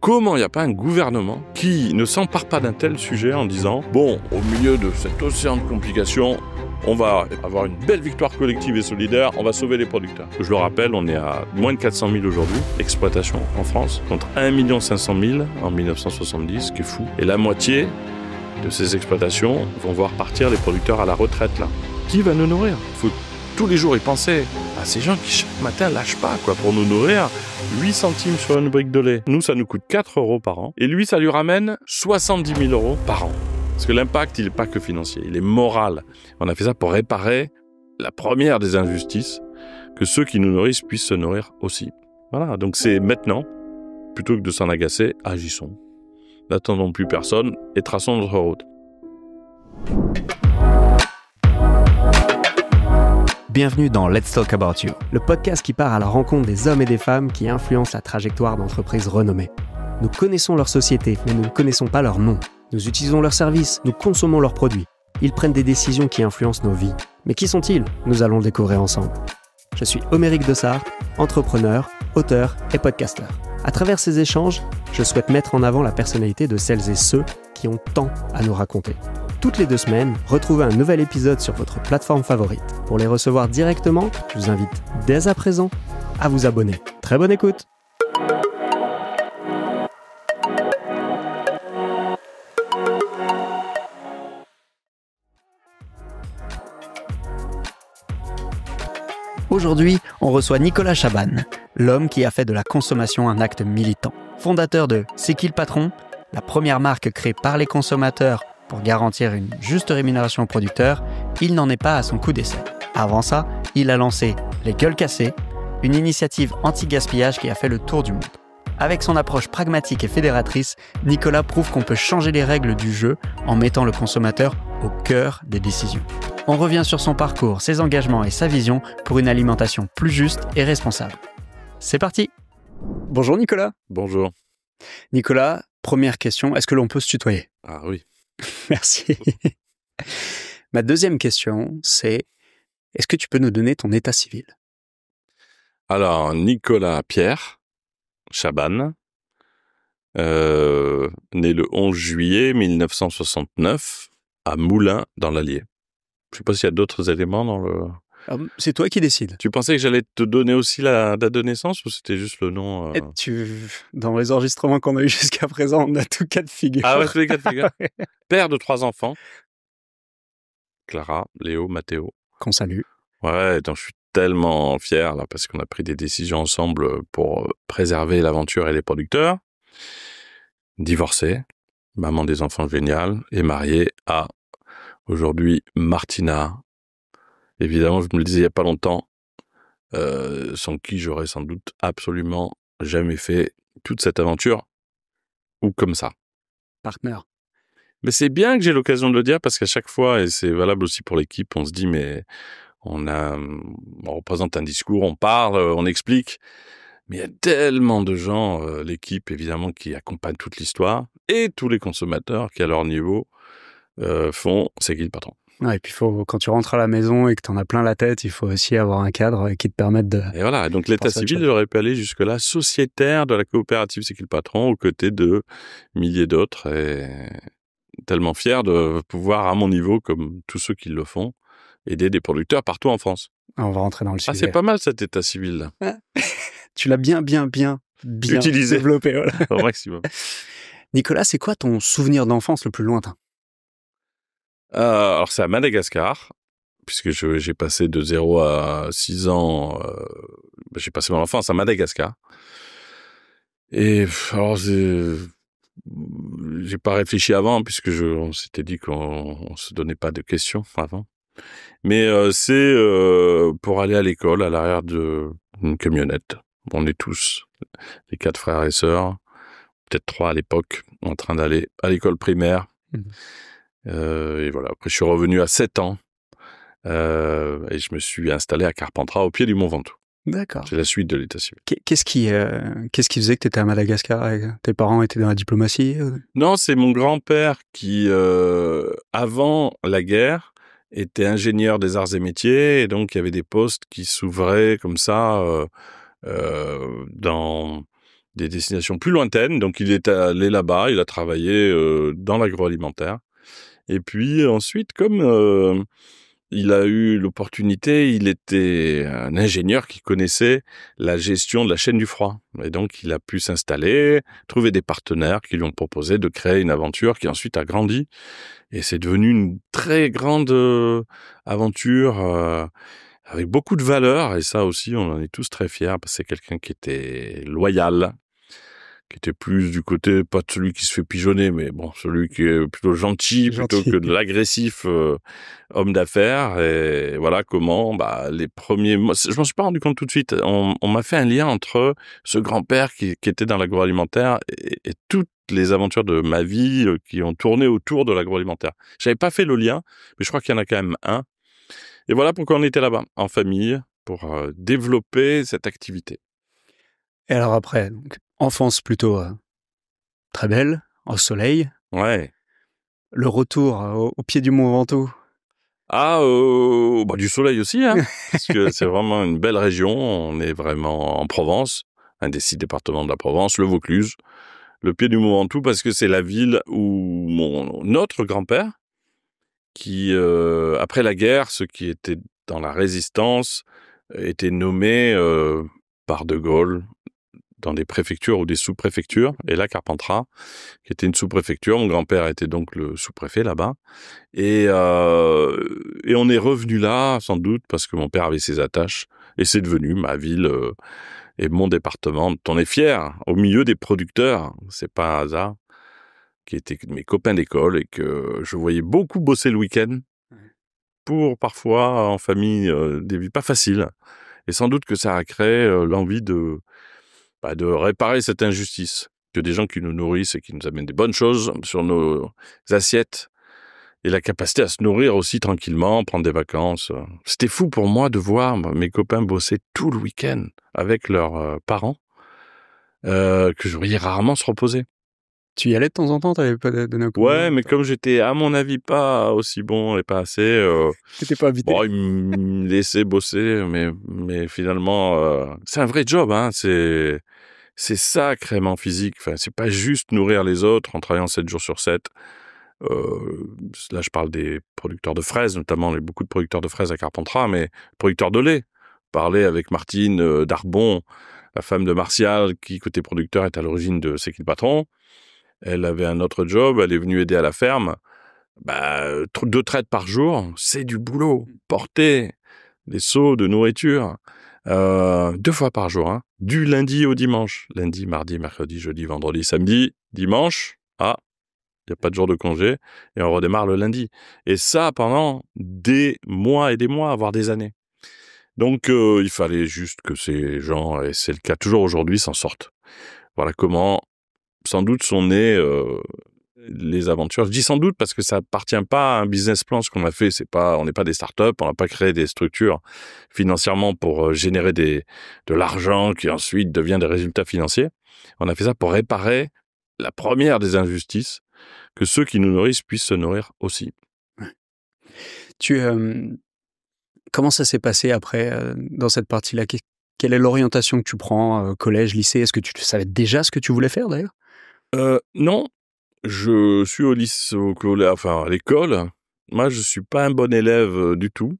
Comment il n'y a pas un gouvernement qui ne s'empare pas d'un tel sujet en disant « Bon, au milieu de cet océan de complications, on va avoir une belle victoire collective et solidaire, on va sauver les producteurs. » Je le rappelle, on est à moins de 400 000 aujourd'hui, exploitation en France, contre 1 500 000 en 1970, ce qui est fou. Et la moitié de ces exploitations vont voir partir les producteurs à la retraite là. Qui va nous nourrir ? Il faut tous les jours y penser à ces gens qui chaque matin lâchent pas pour nous nourrir. 8 centimes sur une brique de lait. Nous, ça nous coûte 4 € par an. Et lui, ça lui ramène 70 000 € par an. Parce que l'impact, il n'est pas que financier, il est moral. On a fait ça pour réparer la première des injustices, que ceux qui nous nourrissent puissent se nourrir aussi. Voilà, donc c'est maintenant, plutôt que de s'en agacer, agissons. N'attendons plus personne et traçons notre route. Bienvenue dans Let's Talk About You, le podcast qui part à la rencontre des hommes et des femmes qui influencent la trajectoire d'entreprises renommées. Nous connaissons leur société, mais nous ne connaissons pas leur nom. Nous utilisons leurs services, nous consommons leurs produits. Ils prennent des décisions qui influencent nos vies. Mais qui sont-ils ? Nous allons le découvrir ensemble. Je suis Homéric Dessart, entrepreneur, auteur et podcasteur. À travers ces échanges, je souhaite mettre en avant la personnalité de celles et ceux qui ont tant à nous raconter. Toutes les 2 semaines, retrouvez un nouvel épisode sur votre plateforme favorite. Pour les recevoir directement, je vous invite dès à présent à vous abonner. Très bonne écoute! Aujourd'hui, on reçoit Nicolas Chabanne, l'homme qui a fait de la consommation un acte militant. Fondateur de C'est qui le patron ? La première marque créée par les consommateurs pour garantir une juste rémunération aux producteurs, il n'en est pas à son coup d'essai. Avant ça, il a lancé Les Gueules Cassées, une initiative anti-gaspillage qui a fait le tour du monde. Avec son approche pragmatique et fédératrice, Nicolas prouve qu'on peut changer les règles du jeu en mettant le consommateur au cœur des décisions. On revient sur son parcours, ses engagements et sa vision pour une alimentation plus juste et responsable. C'est parti! Bonjour Nicolas. Bonjour. Nicolas, première question, est-ce que l'on peut se tutoyer ? Ah oui. Merci. Ma deuxième question, c'est est-ce que tu peux nous donner ton état civil ? Alors, Nicolas Pierre Chabanne, né le 11 juillet 1969 à Moulins dans l'Allier. Je ne sais pas s'il y a d'autres éléments dans le... C'est toi qui décides. Tu pensais que j'allais te donner aussi la date de naissance ou c'était juste le nom Dans les enregistrements qu'on a eu jusqu'à présent, on a tout cas de figure. Ah ouais, tous les cas de figure. Père de 3 enfants. Clara, Léo, Mathéo. Qu'on salue. Ouais, donc je suis tellement fier là parce qu'on a pris des décisions ensemble pour préserver l'aventure et les producteurs. Divorcé, maman des enfants géniale et mariée à aujourd'hui Martina. Évidemment, je me le disais il y a pas longtemps, sans qui j'aurais sans doute absolument jamais fait toute cette aventure ou comme ça. Partenaire. Mais c'est bien que j'ai l'occasion de le dire parce qu'à chaque fois, et c'est valable aussi pour l'équipe, on se dit mais on représente un discours, on parle, on explique, mais il y a tellement de gens, l'équipe évidemment qui accompagne toute l'histoire et tous les consommateurs qui à leur niveau font c'est qui le patron. Ouais, et puis quand tu rentres à la maison et que tu en as plein la tête, il faut aussi avoir un cadre qui te permette de... Et voilà, donc l'état civil aurait pu aller jusque-là, sociétaire de la coopérative C'est qui le patron, aux côtés de milliers d'autres, et tellement fier de pouvoir, à mon niveau, comme tous ceux qui le font, aider des producteurs partout en France. On va rentrer dans le sujet. Ah, c'est pas mal cet état civil-là. Tu l'as bien utilisé, développé. Voilà. Au maximum. Nicolas, c'est quoi ton souvenir d'enfance le plus lointain ? Alors, c'est à Madagascar, puisque j'ai passé de 0 à 6 ans, j'ai passé mon enfance à Madagascar. Et alors, j'ai pas réfléchi avant, puisque on s'était dit qu'on se donnait pas de questions avant. Mais c'est pour aller à l'école, à l'arrière d'une camionnette. On est tous, les 4 frères et sœurs, peut-être 3 à l'époque, en train d'aller à l'école primaire. Et voilà. Après, je suis revenu à 7 ans et je me suis installé à Carpentras, au pied du Mont Ventoux. D'accord. C'est la suite de l'état civil. Qu'est-ce qui faisait que tu étais à Madagascar et tes parents étaient dans la diplomatie ? Non, c'est mon grand-père qui, avant la guerre, était ingénieur des arts et métiers, et donc il y avait des postes qui s'ouvraient comme ça dans des destinations plus lointaines. Donc, il est allé là-bas, il a travaillé dans l'agroalimentaire. Et puis ensuite, comme il a eu l'opportunité, il était un ingénieur qui connaissait la gestion de la chaîne du froid. Et donc, il a pu s'installer, trouver des partenaires qui lui ont proposé de créer une aventure qui ensuite a grandi. Et c'est devenu une très grande aventure avec beaucoup de valeurs. Et ça aussi, on en est tous très fiers parce que c'est quelqu'un qui était loyal, qui était plus du côté, pas de celui qui se fait pigeonner, mais bon, celui qui est plutôt gentil plutôt que de l'agressif homme d'affaires. Et voilà comment, les premiers mois, je m'en suis pas rendu compte tout de suite. On m'a fait un lien entre ce grand-père qui était dans l'agroalimentaire et toutes les aventures de ma vie qui ont tourné autour de l'agroalimentaire. J'avais pas fait le lien, mais je crois qu'il y en a quand même un. Et voilà pourquoi on était là-bas, en famille, pour développer cette activité. Et alors après, donc, enfance plutôt très belle, au soleil. Ouais. Le retour au pied du Mont Ventoux. Du soleil aussi, hein, parce que c'est vraiment une belle région. On est vraiment en Provence, un des 6 départements de la Provence, le Vaucluse, le pied du Mont Ventoux, parce que c'est la ville où notre grand-père, qui, après la guerre, ceux qui étaient dans la résistance, étaient nommés par De Gaulle dans des préfectures ou des sous-préfectures, et là, Carpentras, qui était une sous-préfecture. Mon grand-père était donc le sous-préfet là-bas. Et on est revenu là, sans doute, parce que mon père avait ses attaches, et c'est devenu ma ville et mon département, dont on est fier, au milieu des producteurs, c'est pas un hasard, qui étaient mes copains d'école, et que je voyais beaucoup bosser le week-end, pour parfois, en famille, des vies pas faciles. Et sans doute que ça a créé l'envie de réparer cette injustice, que des gens qui nous nourrissent et qui nous amènent des bonnes choses sur nos assiettes, et la capacité à se nourrir aussi tranquillement, prendre des vacances. C'était fou pour moi de voir mes copains bosser tout le week-end avec leurs parents, que je voyais rarement se reposer. Tu y allais de temps en temps, t'avais pas donné un coup de Ouais, main, mais comme j'étais, à mon avis, pas aussi bon et pas assez, t'étais pas invité. ils me laissaient bosser, mais finalement, c'est un vrai job, hein. C'est sacrément physique. Enfin, c'est pas juste nourrir les autres en travaillant 7 jours sur 7. Là, je parle des producteurs de fraises, notamment. Il y a beaucoup de producteurs de fraises à Carpentras, mais producteurs de lait. Parler avec Martine Darbon, la femme de Martial, qui, côté producteur, est à l'origine de C'est qui le patron. Elle avait un autre job, elle est venue aider à la ferme. 2 traites par jour, c'est du boulot. Porter des seaux de nourriture 2 fois par jour, hein, du lundi au dimanche. Lundi, mardi, mercredi, jeudi, vendredi, samedi, dimanche. Il n'y a pas de jour de congé. Et on redémarre le lundi. Et ça pendant des mois et des mois, voire des années. Donc, il fallait juste que ces gens, et c'est le cas toujours aujourd'hui, s'en sortent. Voilà comment, sans doute, sont nées les aventures. Je dis sans doute parce que ça appartient pas à un business plan, ce qu'on a fait. On n'est pas des startups, on n'a pas créé des structures financièrement pour générer de l'argent qui ensuite devient des résultats financiers. On a fait ça pour réparer la première des injustices, que ceux qui nous nourrissent puissent se nourrir aussi. Comment ça s'est passé après dans cette partie-là? Quelle est l'orientation que tu prends, collège, lycée? Est-ce que tu savais déjà ce que tu voulais faire d'ailleurs? Non, je suis à l'école. Moi, je suis pas un bon élève du tout.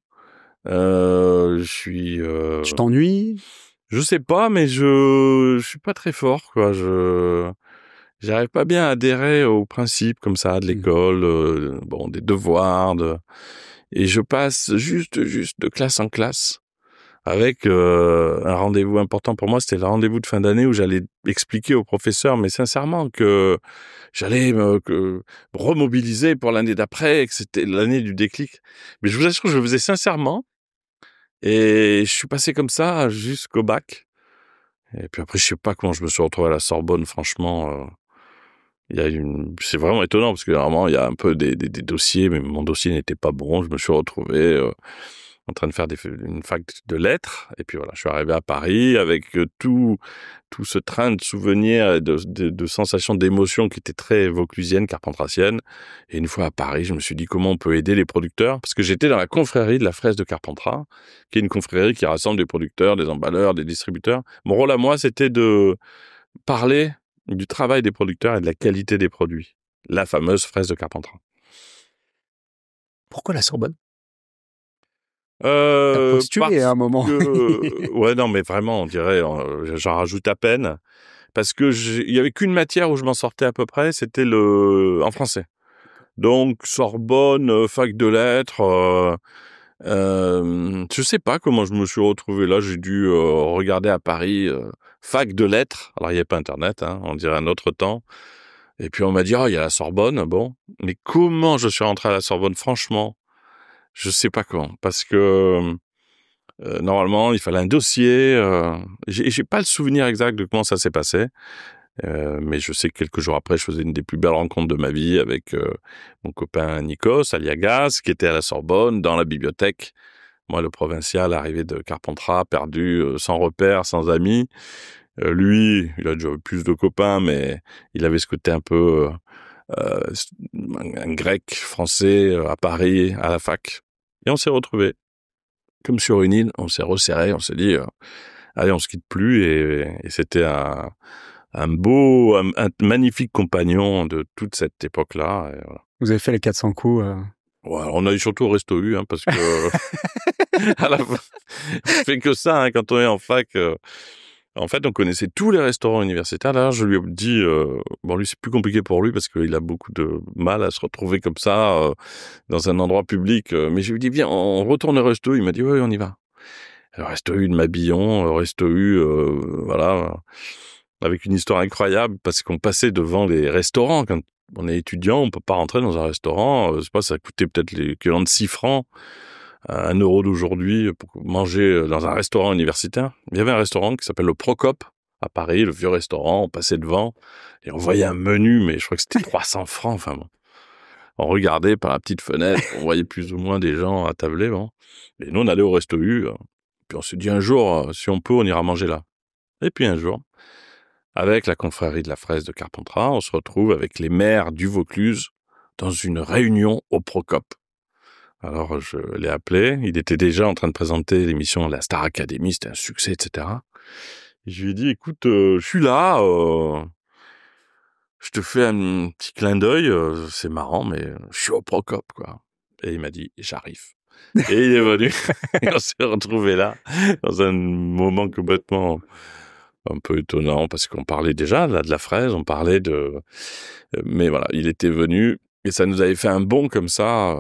Je suis. Tu t'ennuies? Je sais pas, mais je suis pas très fort, quoi. J'arrive pas bien à adhérer aux principes comme ça de l'école, des devoirs, et je passe juste de classe en classe. Avec un rendez-vous important pour moi, c'était le rendez-vous de fin d'année où j'allais expliquer au professeur, mais sincèrement, que j'allais me remobiliser pour l'année d'après, que c'était l'année du déclic. Mais je vous assure que je le faisais sincèrement, et je suis passé comme ça jusqu'au bac. Et puis après, je sais pas comment je me suis retrouvé à la Sorbonne, franchement. C'est vraiment étonnant, parce que normalement, il y a un peu des dossiers, mais mon dossier n'était pas bon. Je me suis retrouvé en train de faire une fac de lettres. Et puis voilà, je suis arrivé à Paris avec tout ce train de souvenirs et de sensations, d'émotions qui étaient très vauclusiennes, carpentrassiennes. Et une fois à Paris, je me suis dit comment on peut aider les producteurs, parce que j'étais dans la confrérie de la fraise de Carpentras, qui est une confrérie qui rassemble des producteurs, des emballeurs, des distributeurs. Mon rôle à moi, c'était de parler du travail des producteurs et de la qualité des produits. La fameuse fraise de Carpentras. Pourquoi la Sorbonne? T'as postulé à un moment. Ouais, non, mais vraiment, on dirait, j'en rajoute à peine. Parce que il y avait qu'une matière où je m'en sortais à peu près, c'était en français. Donc, Sorbonne, fac de lettres, je sais pas comment je me suis retrouvé là. J'ai dû regarder à Paris, fac de lettres. Alors, il n'y avait pas Internet, hein, on dirait un autre temps. Et puis, on m'a dit, il y a la Sorbonne, bon. Mais comment je suis rentré à la Sorbonne, franchement, je sais pas comment. Parce que normalement, il fallait un dossier. J'ai pas le souvenir exact de comment ça s'est passé. Mais je sais que quelques jours après, je faisais une des plus belles rencontres de ma vie avec mon copain Nikos Aliagas, qui était à la Sorbonne, dans la bibliothèque. Moi, le provincial, arrivé de Carpentras, perdu, sans repère, sans amis. Lui, il a déjà eu plus de copains, mais il avait ce côté un peu un grec français à Paris, à la fac. Et on s'est retrouvés. Comme sur une île, on s'est resserrés, on s'est dit, allez, on se quitte plus. Et c'était un magnifique compagnon de toute cette époque-là. Et voilà. Vous avez fait les 400 coups. Ouais, on a eu surtout au Resto U, hein, parce que à la fin, on fait que ça, hein, quand on est en fac. En fait, on connaissait tous les restaurants universitaires. D'ailleurs, je lui ai dit, bon, lui, c'est plus compliqué pour lui parce qu'il a beaucoup de mal à se retrouver comme ça dans un endroit public. Mais je lui ai dit, viens, on retourne au Resto U. Il m'a dit, oui, on y va. Alors, Resto U de Mabillon, Resto U, voilà, avec une histoire incroyable parce qu'on passait devant les restaurants. Quand on est étudiant, on peut pas rentrer dans un restaurant. Je sais pas, ça coûtait peut-être l'équivalent de 6 francs. 1 euro d'aujourd'hui pour manger dans un restaurant universitaire. Il y avait un restaurant qui s'appelle le Procope à Paris, le vieux restaurant. On passait devant et on voyait un menu, mais je crois que c'était 300 francs. Enfin bon, on regardait par la petite fenêtre, on voyait plus ou moins des gens à tabler. Bon, et nous on allait au Resto U. Puis on s'est dit un jour, si on peut, on ira manger là. Et puis un jour, avec la confrérie de la fraise de Carpentras, on se retrouve avec les maires du Vaucluse dans une réunion au Procope. Alors, je l'ai appelé. Il était déjà en train de présenter l'émission La Star Academy. C'était un succès, etc. Et je lui ai dit, écoute, je suis là. Je te fais un petit clin d'œil. C'est marrant, mais je suis au Procope, quoi. Et il m'a dit, j'arrive. Et il est venu. Et on s'est retrouvés là, dans un moment complètement un peu étonnant, parce qu'on parlait déjà là, de la fraise, on parlait de... Mais voilà, il était venu. Et ça nous avait fait un bond comme ça...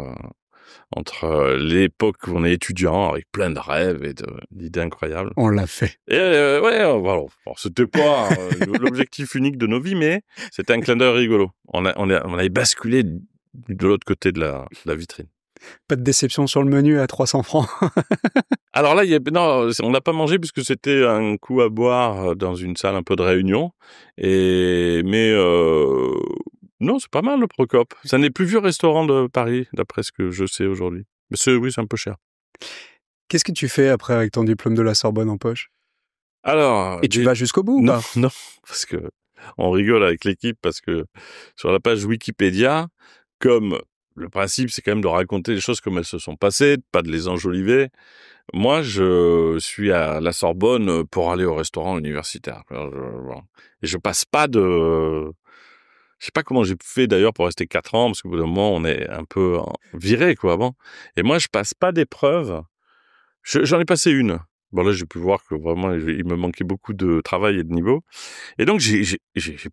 entre l'époque où on est étudiant, avec plein de rêves et d'idées incroyables. On l'a fait. Et ouais, voilà. Bon, c'était pas l'objectif unique de nos vies, mais c'était un clin d'œil rigolo. On avait basculé de l'autre côté de la vitrine. Pas de déception sur le menu à 300 francs. Alors là, non, on n'a pas mangé puisque c'était un coup à boire dans une salle un peu de réunion. Mais non, c'est pas mal le Procope. C'est un des plus vieux restaurants de Paris, d'après ce que je sais aujourd'hui. Mais oui, c'est un peu cher. Qu'est-ce que tu fais après avec ton diplôme de la Sorbonne en poche? Alors, et tu vas jusqu'au bout ou non, pas? Non, parce que on rigole avec l'équipe parce que sur la page Wikipédia, comme le principe c'est quand même de raconter les choses comme elles se sont passées, pas de les enjoliver. Moi, je suis à la Sorbonne pour aller au restaurant universitaire. Et je passe pas de... Je sais pas comment j'ai fait d'ailleurs pour rester 4 ans, parce qu'au bout d'un moment, on est un peu viré, quoi. Bon. Et moi, je passe pas d'épreuves. J'en ai passé une. Bon, là, j'ai pu voir que vraiment, il me manquait beaucoup de travail et de niveau. Et donc, j'ai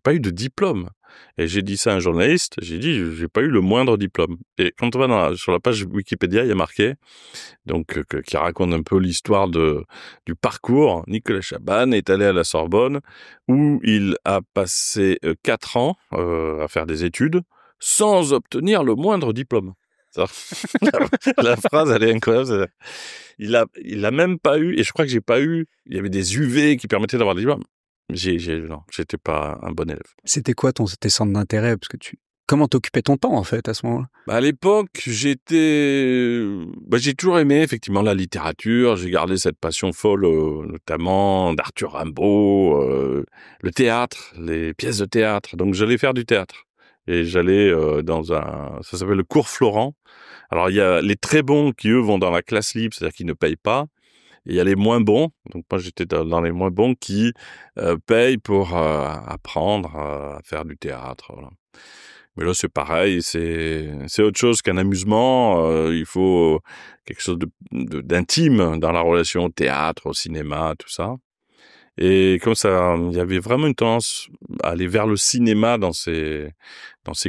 pas eu de diplôme. Et j'ai dit ça à un journaliste. J'ai dit, j'ai pas eu le moindre diplôme. Et quand on va sur la page Wikipédia, il y a marqué, donc, qui raconte un peu l'histoire du parcours. Nicolas Chabannes est allé à la Sorbonne, où il a passé 4 ans à faire des études, sans obtenir le moindre diplôme. La phrase, elle est incroyable. Il a même pas eu, et je crois que j'ai pas eu, il y avait des UV qui permettaient d'avoir des diplômes. Non, j'étais pas un bon élève. C'était quoi tes centres d'intérêt? Parce que comment t'occupais ton temps, en fait, à ce moment-là? À l'époque, j'ai toujours aimé, effectivement, la littérature. J'ai gardé cette passion folle, notamment d'Arthur Rimbaud, le théâtre, les pièces de théâtre. Donc, j'allais faire du théâtre. Et j'allais ça s'appelle le cours Florent. Alors, il y a les très bons qui, eux, vont dans la classe libre, c'est-à-dire qu'ils ne payent pas. Et il y a les moins bons, donc moi j'étais dans les moins bons qui payent pour apprendre à faire du théâtre. Voilà. Mais là c'est pareil, c'est autre chose qu'un amusement. Il faut quelque chose d'intime dans la relation au théâtre, au cinéma, tout ça. Et comme ça, il y avait vraiment une tendance à aller vers le cinéma dans ces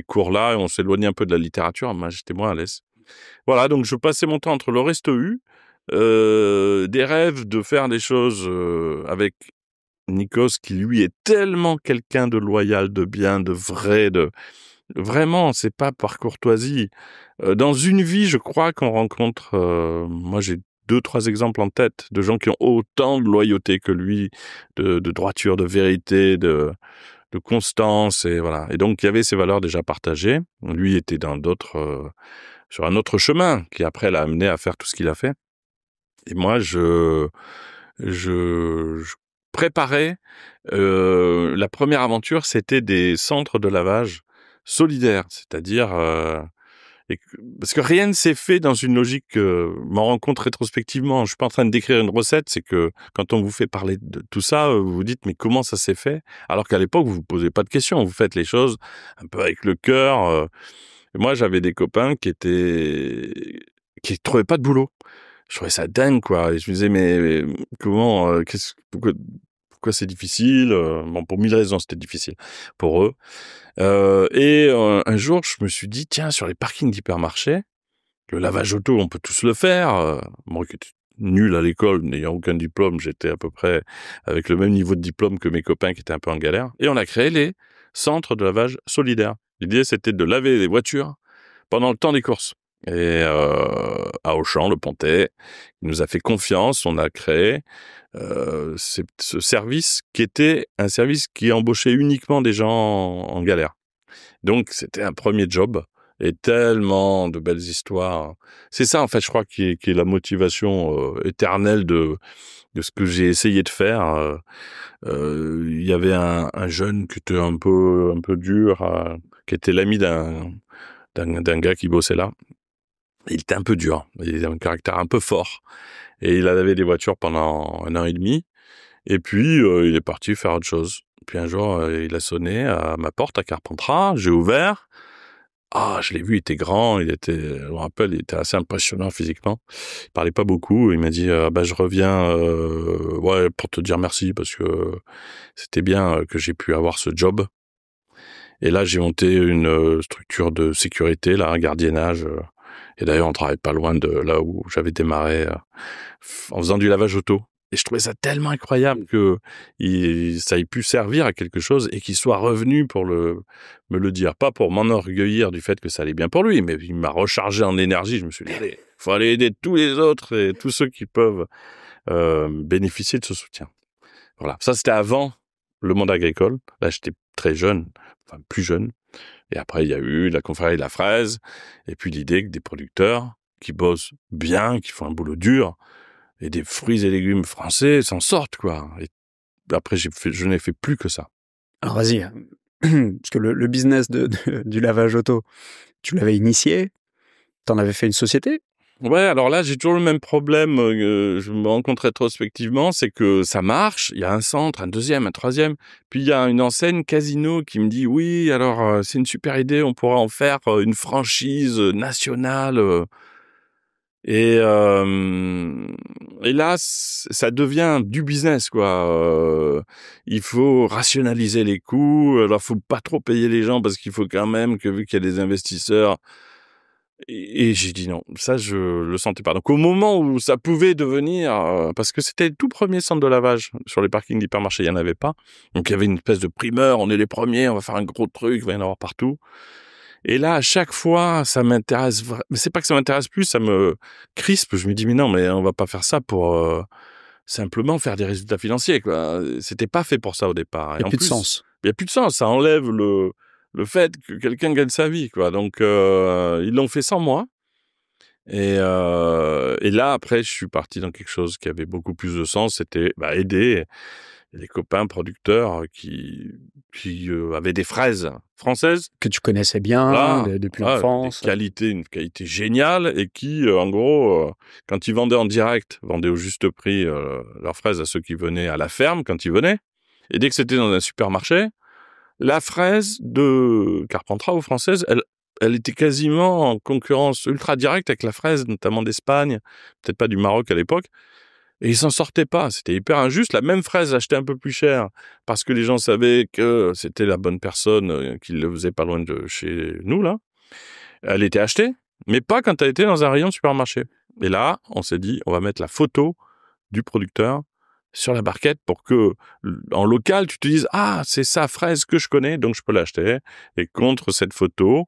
cours-là, et on s'éloignait un peu de la littérature. Moi, j'étais moins à l'aise. Voilà, donc je passais mon temps entre le Resto U, des rêves de faire des choses avec Nikos, qui lui est tellement quelqu'un de loyal, de bien, de vrai, vraiment, c'est pas par courtoisie. Dans une vie, je crois qu'on rencontre, moi j'ai 2-3 exemples en tête de gens qui ont autant de loyauté que lui, de droiture, de vérité, de constance, et voilà. Et donc il y avait ces valeurs déjà partagées. Lui était sur un autre chemin qui après l'a amené à faire tout ce qu'il a fait. Et moi, je préparais, la première aventure, c'était des centres de lavage solidaires, c'est-à-dire, parce que rien ne s'est fait dans une logique, m'en rends compte rétrospectivement. Je suis pas en train de décrire une recette, c'est que quand on vous fait parler de tout ça, vous vous dites: «Mais comment ça s'est fait?» alors qu'à l'époque, vous vous posez pas de questions, vous faites les choses un peu avec le cœur. Moi, j'avais des copains qui trouvaient pas de boulot. Je trouvais ça dingue, quoi. Et je me disais, mais comment, pourquoi c'est difficile? Bon, pour 1000 raisons, c'était difficile pour eux. Un jour, je me suis dit, tiens, sur les parkings d'hypermarchés, le lavage auto, on peut tous le faire. Moi qui étais nul à l'école, n'ayant aucun diplôme, j'étais à peu près avec le même niveau de diplôme que mes copains qui étaient un peu en galère. Et on a créé les centres de lavage solidaires. L'idée, c'était de laver les voitures pendant le temps des courses. Et à Auchan, le Pontet, il nous a fait confiance, on a créé ce service qui était un service qui embauchait uniquement des gens en galère. Donc c'était un premier job et tellement de belles histoires. C'est ça en fait, je crois, qui est la motivation éternelle de ce que j'ai essayé de faire. Il y avait un jeune qui était un peu dur, qui était l'ami d'un gars qui bossait là. Il était un peu dur, il avait un caractère un peu fort, et il a lavé des voitures pendant 1 an et demi, et puis il est parti faire autre chose. Puis un jour, il a sonné à ma porte à Carpentras, j'ai ouvert. Ah, je l'ai vu, il était grand, je me rappelle, il était assez impressionnant physiquement. Il parlait pas beaucoup, il m'a dit bah je reviens ouais, pour te dire merci parce que c'était bien que j'ai pu avoir ce job. Et là, j'ai monté une structure de sécurité, là, un gardiennage. Et d'ailleurs, on travaille pas loin de là où j'avais démarré en faisant du lavage auto. Et je trouvais ça tellement incroyable que ça ait pu servir à quelque chose et qu'il soit revenu pour me le dire. Pas pour m'enorgueillir du fait que ça allait bien pour lui, mais il m'a rechargé en énergie. Je me suis dit, allez, faut aller aider tous les autres et tous ceux qui peuvent bénéficier de ce soutien. Voilà. Ça, c'était avant le monde agricole. Là, j'étais très jeune, enfin plus jeune. Et après, il y a eu la confrérie de la fraise, et puis l'idée que des producteurs qui bossent bien, qui font un boulot dur, et des fruits et légumes français s'en sortent, quoi. Et après, je n'ai fait plus que ça. Alors vas-y, parce que le business du lavage auto, tu l'avais initié, t'en avais fait une société? Ouais, alors là, j'ai toujours le même problème, je me rends compte rétrospectivement, c'est que ça marche, il y a un centre, un deuxième, un troisième, puis il y a une enseigne Casino qui me dit: «Oui, alors, c'est une super idée, on pourra en faire, une franchise, nationale», et là, ça devient du business, quoi. Il faut rationaliser les coûts, alors faut pas trop payer les gens parce qu'il faut quand même que, vu qu'il y a des investisseurs. Et j'ai dit non, ça je le sentais pas. Donc au moment où ça pouvait devenir, parce que c'était le tout premier centre de lavage sur les parkings d'hypermarchés, il y en avait pas. Donc il y avait une espèce de primeur, on est les premiers, on va faire un gros truc, il va y en avoir partout. Et là, à chaque fois, ça m'intéresse mais c'est pas que ça m'intéresse plus, ça me crispe. Je me dis mais non, mais on va pas faire ça pour simplement faire des résultats financiers, quoi. C'était pas fait pour ça au départ. Il n'y a plus de sens. Il y a plus de sens, ça enlève le fait que quelqu'un gagne sa vie, quoi. Donc ils l'ont fait sans moi. Et là, après, je suis parti dans quelque chose qui avait beaucoup plus de sens. C'était aider des copains producteurs qui avaient des fraises françaises. Que tu connaissais bien depuis l'enfance. Une qualité géniale et qui, en gros, quand ils vendaient en direct, vendaient au juste prix leurs fraises à ceux qui venaient à la ferme quand ils venaient. Et dès que c'était dans un supermarché, la fraise de Carpentras ou française, elle était quasiment en concurrence ultra directe avec la fraise, notamment d'Espagne, peut-être pas du Maroc à l'époque. Et ils s'en sortaient pas. C'était hyper injuste. La même fraise achetée un peu plus cher parce que les gens savaient que c'était la bonne personne qui le faisait pas loin de chez nous, là. Elle était achetée, mais pas quand elle était dans un rayon de supermarché. Et là, on s'est dit, on va mettre la photo du producteur sur la barquette pour que, en local, tu te dises, ah, c'est sa fraise que je connais, donc je peux l'acheter. Et contre cette photo,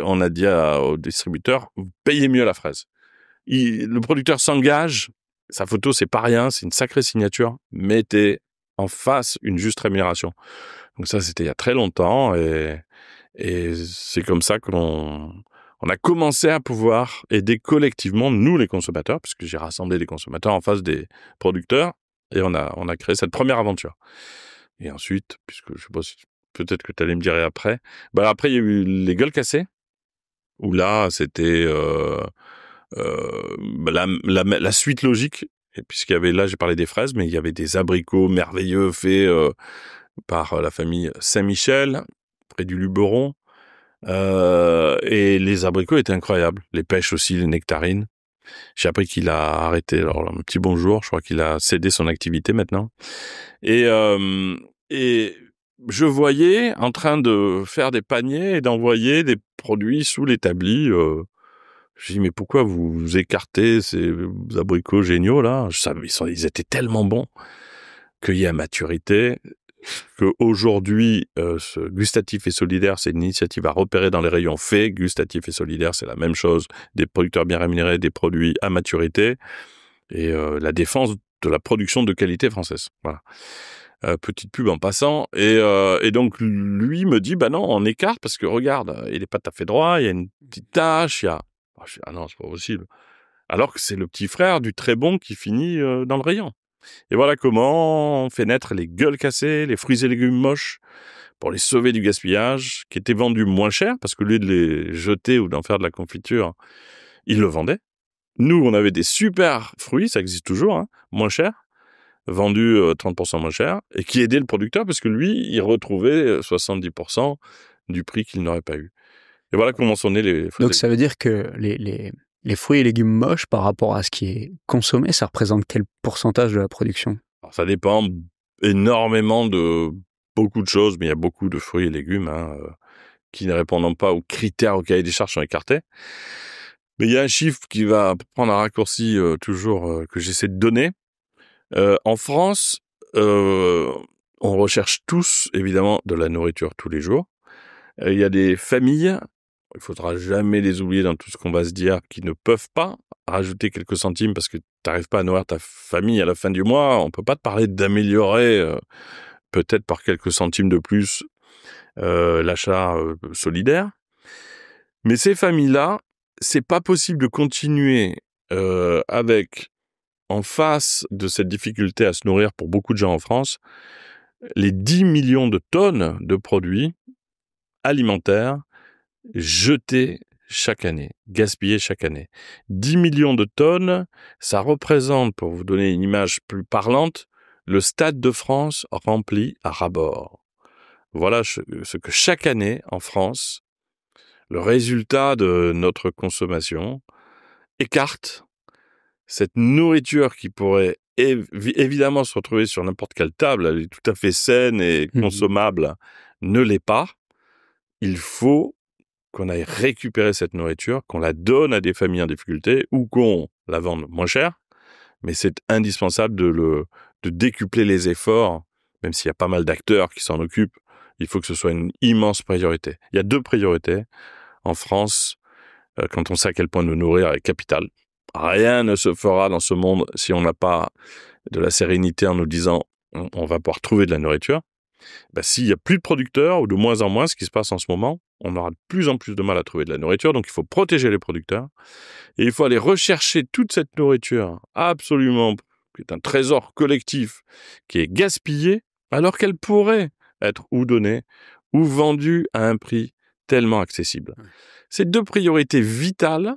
on a dit au distributeur, payez mieux la fraise. Le producteur s'engage. Sa photo, c'est pas rien, c'est une sacrée signature. Mettez en face une juste rémunération. Donc ça, c'était il y a très longtemps et c'est comme ça qu'on a commencé à pouvoir aider collectivement, nous les consommateurs, puisque j'ai rassemblé les consommateurs en face des producteurs et on a créé cette première aventure. Et ensuite, puisque je sais pas si peut-être que tu allais me dire après, après il y a eu les gueules cassées, où là, c'était la suite logique, et puisqu'il y avait, là j'ai parlé des fraises, mais il y avait des abricots merveilleux faits par la famille Saint-Michel, près du Luberon, et les abricots étaient incroyables, les pêches aussi, les nectarines. J'ai appris qu'il a arrêté, alors un petit bonjour, je crois qu'il a cédé son activité maintenant, et je voyais en train de faire des paniers et d'envoyer des produits sous l'établi. Je dis, mais pourquoi vous écartez ces abricots géniaux, là? Je savais, ils étaient tellement bons, cueillis à maturité, qu'aujourd'hui, ce Gustatif et Solidaire, c'est une initiative à repérer dans les rayons faits. Gustatif et Solidaire, c'est la même chose. Des producteurs bien rémunérés, des produits à maturité, et la défense de la production de qualité française. Voilà. Petite pub en passant. Et donc, lui me dit, non, on écarte, parce que regarde, il est pas tout à fait droit, il y a une petite tache, il y a... Je dis, ah non, c'est pas possible. Alors que c'est le petit frère du très bon qui finit dans le rayon. Et voilà comment on fait naître les gueules cassées, les fruits et légumes moches, pour les sauver du gaspillage, qui étaient vendus moins cher, parce que au lieu de les jeter ou d'en faire de la confiture, ils le vendaient. Nous, on avait des super fruits, ça existe toujours, hein, moins cher, vendus 30% moins cher, et qui aidaient le producteur, parce que lui, il retrouvait 70% du prix qu'il n'aurait pas eu. Et voilà comment sont nés les fruits. Donc ça veut dire que les fruits et légumes moches par rapport à ce qui est consommé, ça représente quel pourcentage de la production? Alors, ça dépend énormément de beaucoup de choses, mais il y a beaucoup de fruits et légumes qui ne répondent pas aux critères au cahier des charges sont écartés. Mais il y a un chiffre qui va prendre un raccourci toujours que j'essaie de donner. En France, on recherche tous évidemment de la nourriture tous les jours. Il y a des familles, il faudra jamais les oublier dans tout ce qu'on va se dire, qui ne peuvent pas rajouter quelques centimes parce que tu n'arrives pas à nourrir ta famille à la fin du mois. On peut pas te parler d'améliorer peut-être par quelques centimes de plus l'achat solidaire. Mais ces familles-là, c'est pas possible de continuer avec, en face de cette difficulté à se nourrir pour beaucoup de gens en France, les 10 millions de tonnes de produits alimentaires jetés chaque année, gaspillés chaque année. 10 millions de tonnes, ça représente, pour vous donner une image plus parlante, le Stade de France rempli à ras-bord. Voilà ce que chaque année, en France, le résultat de notre consommation écarte cette nourriture qui pourrait évidemment se retrouver sur n'importe quelle table, elle est tout à fait saine et consommable, ne l'est pas. Il faut qu'on aille récupérer cette nourriture, qu'on la donne à des familles en difficulté ou qu'on la vende moins cher. Mais c'est indispensable de décupler les efforts, même s'il y a pas mal d'acteurs qui s'en occupent. Il faut que ce soit une immense priorité. Il y a 2 priorités en France quand on sait à quel point nous nourrir est capital. Rien ne se fera dans ce monde si on n'a pas de la sérénité en nous disant on va pouvoir trouver de la nourriture. S'il y a plus de producteurs ou de moins en moins, ce qui se passe en ce moment, on aura de plus en plus de mal à trouver de la nourriture. Donc il faut protéger les producteurs et il faut aller rechercher toute cette nourriture absolument qui est un trésor collectif, qui est gaspillée, alors qu'elle pourrait être ou donnée ou vendue à un prix tellement accessible. C'est 2 priorités vitales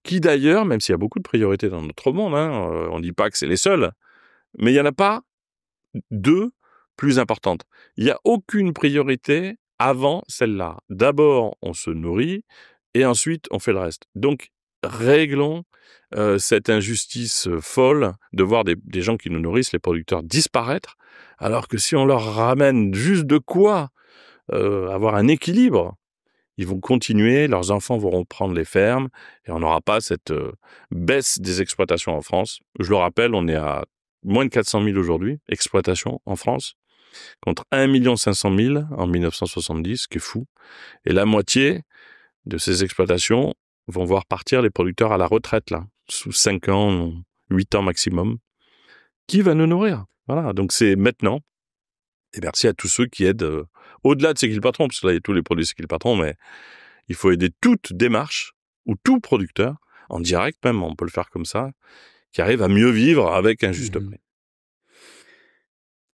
qui d'ailleurs, même s'il y a beaucoup de priorités dans notre monde, on ne dit pas que c'est les seules, mais il n'y en a pas 2 plus importantes. Il n'y a aucune priorité avant celle-là. D'abord, on se nourrit et ensuite, on fait le reste. Donc, réglons cette injustice folle de voir des gens qui nous nourrissent, les producteurs, disparaître, alors que si on leur ramène juste de quoi avoir un équilibre, ils vont continuer, leurs enfants vont reprendre les fermes et on n'aura pas cette baisse des exploitations en France. Je le rappelle, on est à moins de 400 000 aujourd'hui, exploitations en France, contre 1 500 000 en 1970, ce qui est fou. Et la moitié de ces exploitations vont voir partir les producteurs à la retraite, là, sous 5 ans, 8 ans maximum. Qui va nous nourrir? Voilà, donc c'est maintenant. Et merci à tous ceux qui aident, au-delà de C'est qui le patron, parce que là, il y a tous les produits C'est qui le patron, mais il faut aider toute démarche, ou tout producteur, en direct même, on peut le faire comme ça, qui arrive à mieux vivre avec un juste prix.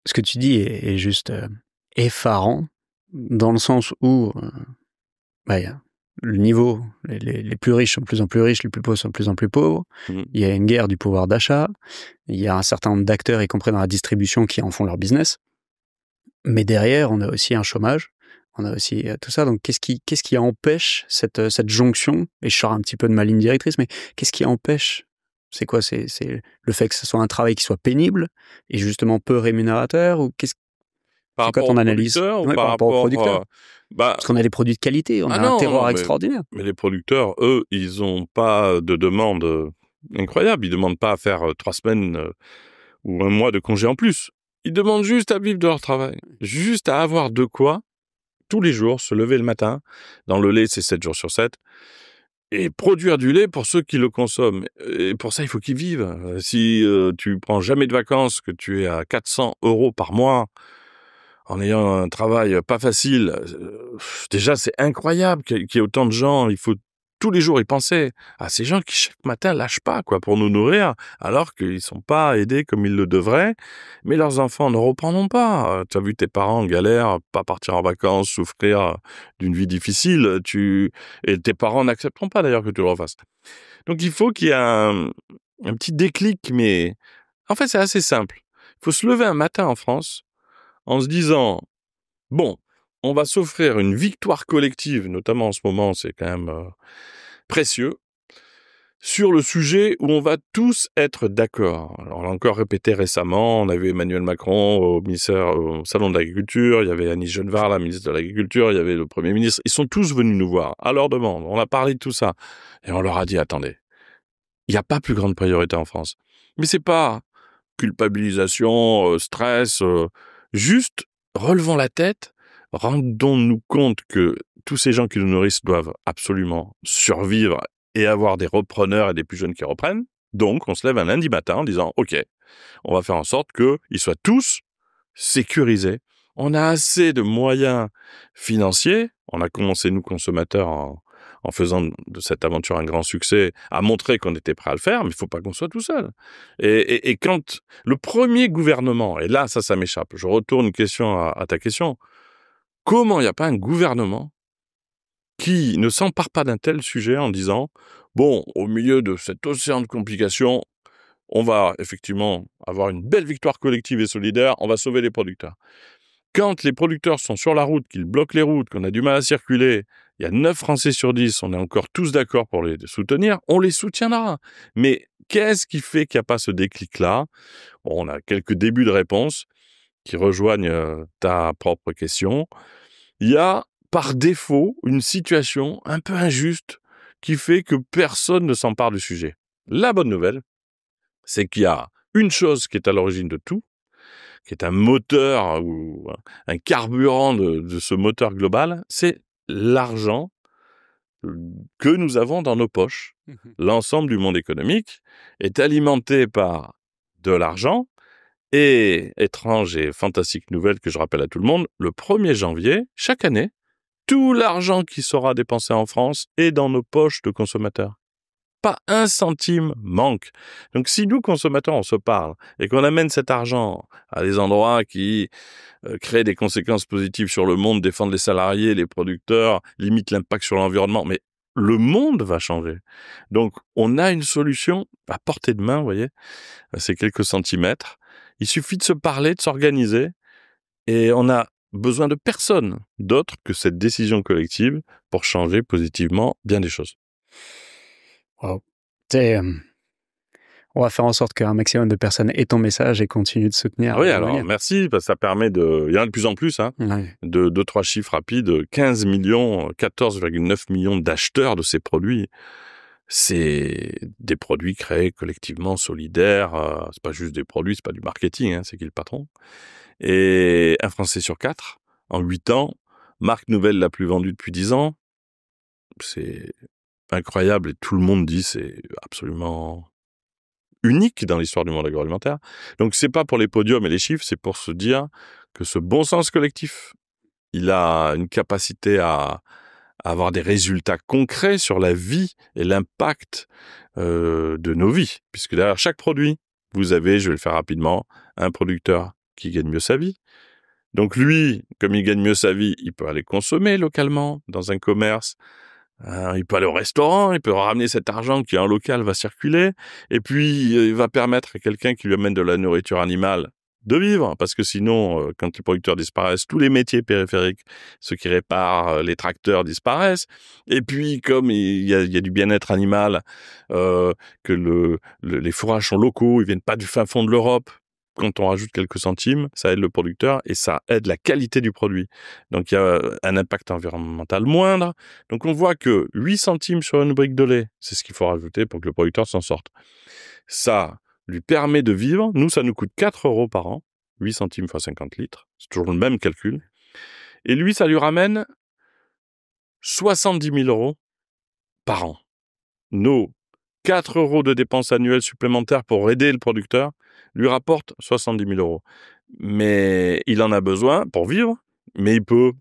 Ce que tu dis est juste effarant, dans le sens où le niveau, les plus riches sont de plus en plus riches, les plus pauvres sont de plus en plus pauvres. Il y a une guerre du pouvoir d'achat. Il y a un certain nombre d'acteurs, y compris dans la distribution, qui en font leur business. Mais derrière, on a aussi un chômage. On a aussi tout ça. Donc, qu'est-ce qui empêche cette jonction? Et je sors un petit peu de ma ligne directrice, mais qu'est-ce qui empêche? C'est quoi? C'est le fait que ce soit un travail qui soit pénible et justement peu rémunérateur? Ou c'est quoi ton analyse? Par rapport aux producteurs. Parce qu'on a des produits de qualité, on a un terroir extraordinaire. Mais les producteurs, eux, ils n'ont pas de demande incroyable. Ils ne demandent pas à faire 3 semaines ou 1 mois de congé en plus. Ils demandent juste à vivre de leur travail, juste à avoir de quoi, tous les jours, se lever le matin. Dans le lait, c'est 7 jours sur 7. Et produire du lait pour ceux qui le consomment. Et pour ça, il faut qu'ils vivent. Si tu prends jamais de vacances, que tu es à 400 € par mois, en ayant un travail pas facile, déjà, c'est incroyable qu'il y ait autant de gens. Il faut tous les jours y penser à ces gens qui, chaque matin, lâchent pas pour nous nourrir, alors qu'ils sont pas aidés comme ils le devraient. Mais leurs enfants ne reprendront pas. Tu as vu tes parents galèrent, pas partir en vacances, souffrir d'une vie difficile. Et tes parents n'accepteront pas, d'ailleurs, que tu le refasses. Donc, il faut qu'il y ait un petit déclic, mais en fait, c'est assez simple. Il faut se lever un matin en France en se disant, bon, on va s'offrir une victoire collective, notamment en ce moment, c'est quand même précieux, sur le sujet où on va tous être d'accord. Alors, on l'a encore répété récemment, on a vu Emmanuel Macron au Salon de l'Agriculture, il y avait Annie Genevard, la ministre de l'Agriculture, il y avait le Premier ministre, ils sont tous venus nous voir, à leur demande, on a parlé de tout ça, et on leur a dit, attendez, il n'y a pas plus grande priorité en France. Mais c'est pas culpabilisation, stress, juste relevons la tête, rendons-nous compte que tous ces gens qui nous nourrissent doivent absolument survivre et avoir des repreneurs et des plus jeunes qui reprennent. Donc, on se lève un lundi matin en disant « Ok, on va faire en sorte qu'ils soient tous sécurisés. On a assez de moyens financiers. On a commencé, nous, consommateurs, en faisant de cette aventure un grand succès, à montrer qu'on était prêt à le faire, mais il ne faut pas qu'on soit tout seul. Et quand le premier gouvernement, et là, ça m'échappe, je retourne une question à ta question, comment il n'y a pas un gouvernement qui ne s'empare pas d'un tel sujet en disant « Bon, au milieu de cet océan de complications, on va effectivement avoir une belle victoire collective et solidaire, on va sauver les producteurs. » Quand les producteurs sont sur la route, qu'ils bloquent les routes, qu'on a du mal à circuler, il y a 9 Français sur 10, on est encore tous d'accord pour les soutenir, on les soutiendra. Mais qu'est-ce qui fait qu'il n'y a pas ce déclic-là? Bon, on a quelques débuts de réponses qui rejoignent ta propre question. Il y a, par défaut, une situation un peu injuste qui fait que personne ne s'empare du sujet. La bonne nouvelle, c'est qu'il y a une chose qui est à l'origine de tout, qui est un moteur ou un carburant de ce moteur global, c'est l'argent que nous avons dans nos poches. L'ensemble du monde économique est alimenté par de l'argent. Et étrange et fantastique nouvelle que je rappelle à tout le monde, le 1er janvier, chaque année, tout l'argent qui sera dépensé en France est dans nos poches de consommateurs. Pas un centime manque. Donc si nous, consommateurs, on se parle et qu'on amène cet argent à des endroits qui créent des conséquences positives sur le monde, défendent les salariés, les producteurs, limitent l'impact sur l'environnement, mais le monde va changer. Donc on a une solution à portée de main, vous voyez, c'est quelques centimètres. Il suffit de se parler, de s'organiser et on a besoin de personne d'autre que cette décision collective pour changer positivement bien des choses. Wow. On va faire en sorte qu'un maximum de personnes aient ton message et continuent de soutenir. Oui, alors merci, parce que ça permet il y en a de plus en plus, de 2-3 chiffres rapides, 15 millions, 14,9 millions d'acheteurs de ces produits. C'est des produits créés collectivement, solidaires, c'est pas juste des produits, c'est pas du marketing, c'est qui le patron. Et un Français sur 4, en 8 ans, marque nouvelle la plus vendue depuis 10 ans, c'est incroyable et tout le monde dit c'est absolument unique dans l'histoire du monde agroalimentaire. Donc c'est pas pour les podiums et les chiffres, c'est pour se dire que ce bon sens collectif, il a une capacité à avoir des résultats concrets sur la vie et l'impact de nos vies. Puisque derrière chaque produit, vous avez, je vais le faire rapidement, un producteur qui gagne mieux sa vie. Donc lui, comme il gagne mieux sa vie, il peut aller consommer localement dans un commerce. Il peut aller au restaurant, il peut ramener cet argent qui en local va circuler, et puis il va permettre à quelqu'un qui lui amène de la nourriture animale de vivre, parce que sinon, quand les producteurs disparaissent, tous les métiers périphériques, ceux qui réparent les tracteurs disparaissent, et puis comme il y a du bien-être animal, que les fourrages sont locaux, ils viennent pas du fin fond de l'Europe. Quand on rajoute quelques centimes, ça aide le producteur et ça aide la qualité du produit. Donc il y a un impact environnemental moindre. Donc on voit que 8 centimes sur une brique de lait, c'est ce qu'il faut rajouter pour que le producteur s'en sorte. Ça lui permet de vivre. Nous, ça nous coûte 4 € par an. 8 centimes fois 50 litres. C'est toujours le même calcul. Et lui, ça lui ramène 70 000 € par an. Nos 4 € de dépenses annuelles supplémentaires pour aider le producteur lui rapporte 70 000 €. Mais il en a besoin pour vivre, mais il peut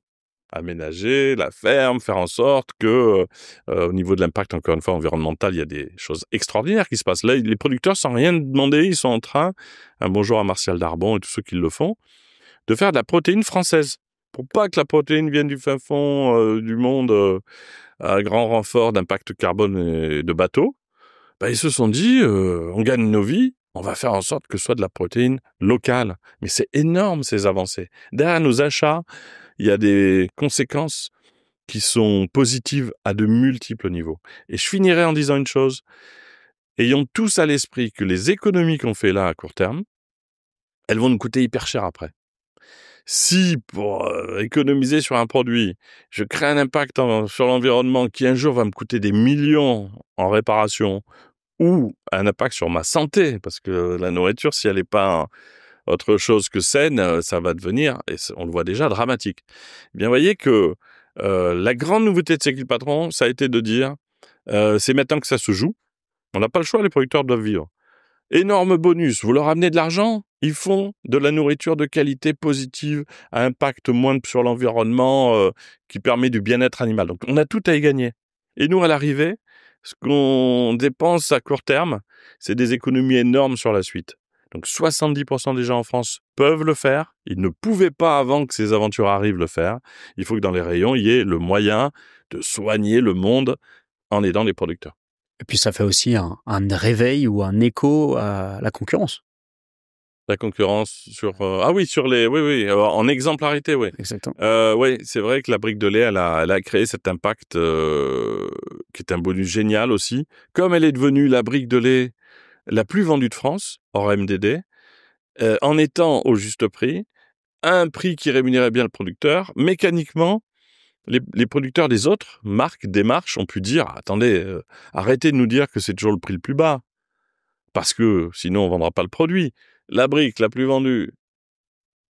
aménager la ferme, faire en sorte que, au niveau de l'impact, encore une fois, environnemental, il y a des choses extraordinaires qui se passent. Là, les producteurs, sans rien demander, ils sont en train, un bonjour à Martial Darbon et tous ceux qui le font, de faire de la protéine française. Pour pas que la protéine vienne du fin fond du monde à grand renfort d'impact carbone et de bateaux, ils se sont dit, on gagne nos vies, on va faire en sorte que ce soit de la protéine locale. Mais c'est énorme, ces avancées. Derrière nos achats, il y a des conséquences qui sont positives à de multiples niveaux. Et je finirai en disant une chose. Ayons tous à l'esprit que les économies qu'on fait là à court terme, elles vont nous coûter hyper cher après. Si, pour économiser sur un produit, je crée un impact sur l'environnement qui un jour va me coûter des millions en réparation, ou un impact sur ma santé, parce que la nourriture, si elle n'est pas autre chose que saine, ça va devenir, et on le voit déjà, dramatique. Eh bien, vous voyez que la grande nouveauté de C'est qui le patron, ça a été de dire, c'est maintenant que ça se joue, on n'a pas le choix, les producteurs doivent vivre. Énorme bonus, vous leur amenez de l'argent, ils font de la nourriture de qualité positive, à impact moindre sur l'environnement, qui permet du bien-être animal. Donc on a tout à y gagner. Et nous, à l'arrivée, ce qu'on dépense à court terme, c'est des économies énormes sur la suite. Donc 70% des gens en France peuvent le faire. Ils ne pouvaient pas, avant que ces aventures arrivent, le faire. Il faut que dans les rayons, il y ait le moyen de soigner le monde en aidant les producteurs. Et puis ça fait aussi un réveil ou un écho à la concurrence. La concurrence sur... sur les... Oui, en exemplarité, oui. Exactement. Oui, c'est vrai que la brique de lait, elle a créé cet impact qui est un bonus génial aussi. Comme elle est devenue la brique de lait la plus vendue de France, hors MDD, en étant au juste prix, à un prix qui rémunérait bien le producteur, mécaniquement, les producteurs des autres marques, démarches, ont pu dire « Attendez, arrêtez de nous dire que c'est toujours le prix le plus bas, parce que sinon on ne vendra pas le produit. » La brique la plus vendue,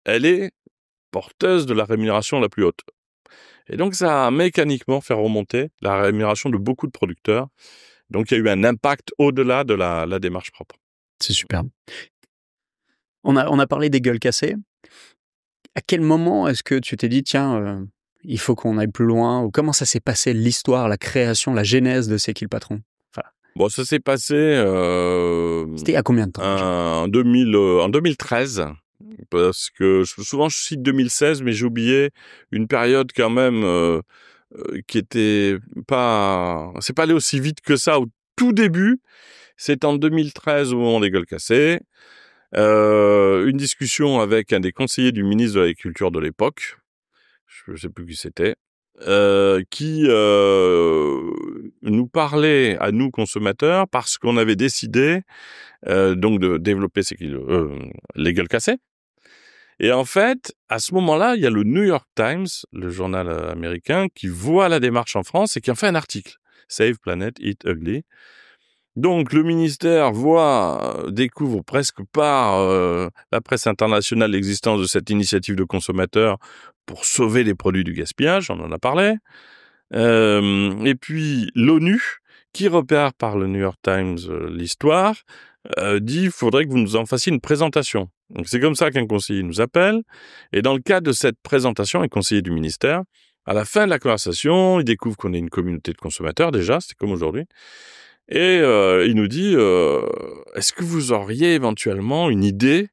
elle est porteuse de la rémunération la plus haute. Et donc, ça a mécaniquement fait remonter la rémunération de beaucoup de producteurs. Donc, il y a eu un impact au-delà de la démarche propre. C'est superbe. On a parlé des gueules cassées. À quel moment est-ce que tu t'es dit, tiens, il faut qu'on aille plus loin? Ou comment ça s'est passé, l'histoire, la création, la genèse de C'est qui le patron? Bon, ça s'est passé C'était il y a combien de temps en 2013, parce que souvent je cite 2016, mais j'ai oublié une période quand même qui était pas... C'est pas allé aussi vite que ça au tout début. C'est en 2013 au moment des gueules cassées. Une discussion avec un des conseillers du ministre de l'Agriculture de l'époque, je ne sais plus qui c'était, qui nous parlait à nous consommateurs parce qu'on avait décidé donc de développer les gueules cassées. Et en fait, à ce moment-là, il y a le New York Times, le journal américain, qui voit la démarche en France et qui en fait un article. Save Planet, Eat Ugly. Donc, le ministère découvre presque par la presse internationale l'existence de cette initiative de consommateurs pour sauver les produits du gaspillage, on en a parlé. Et puis, l'ONU, qui repère par le New York Times l'histoire, dit qu'il faudrait que vous nous en fassiez une présentation. Donc, c'est comme ça qu'un conseiller nous appelle. Et dans le cadre de cette présentation, un conseiller du ministère, à la fin de la conversation, il découvre qu'on est une communauté de consommateurs déjà, c'était comme aujourd'hui. Et il nous dit est-ce que vous auriez éventuellement une idée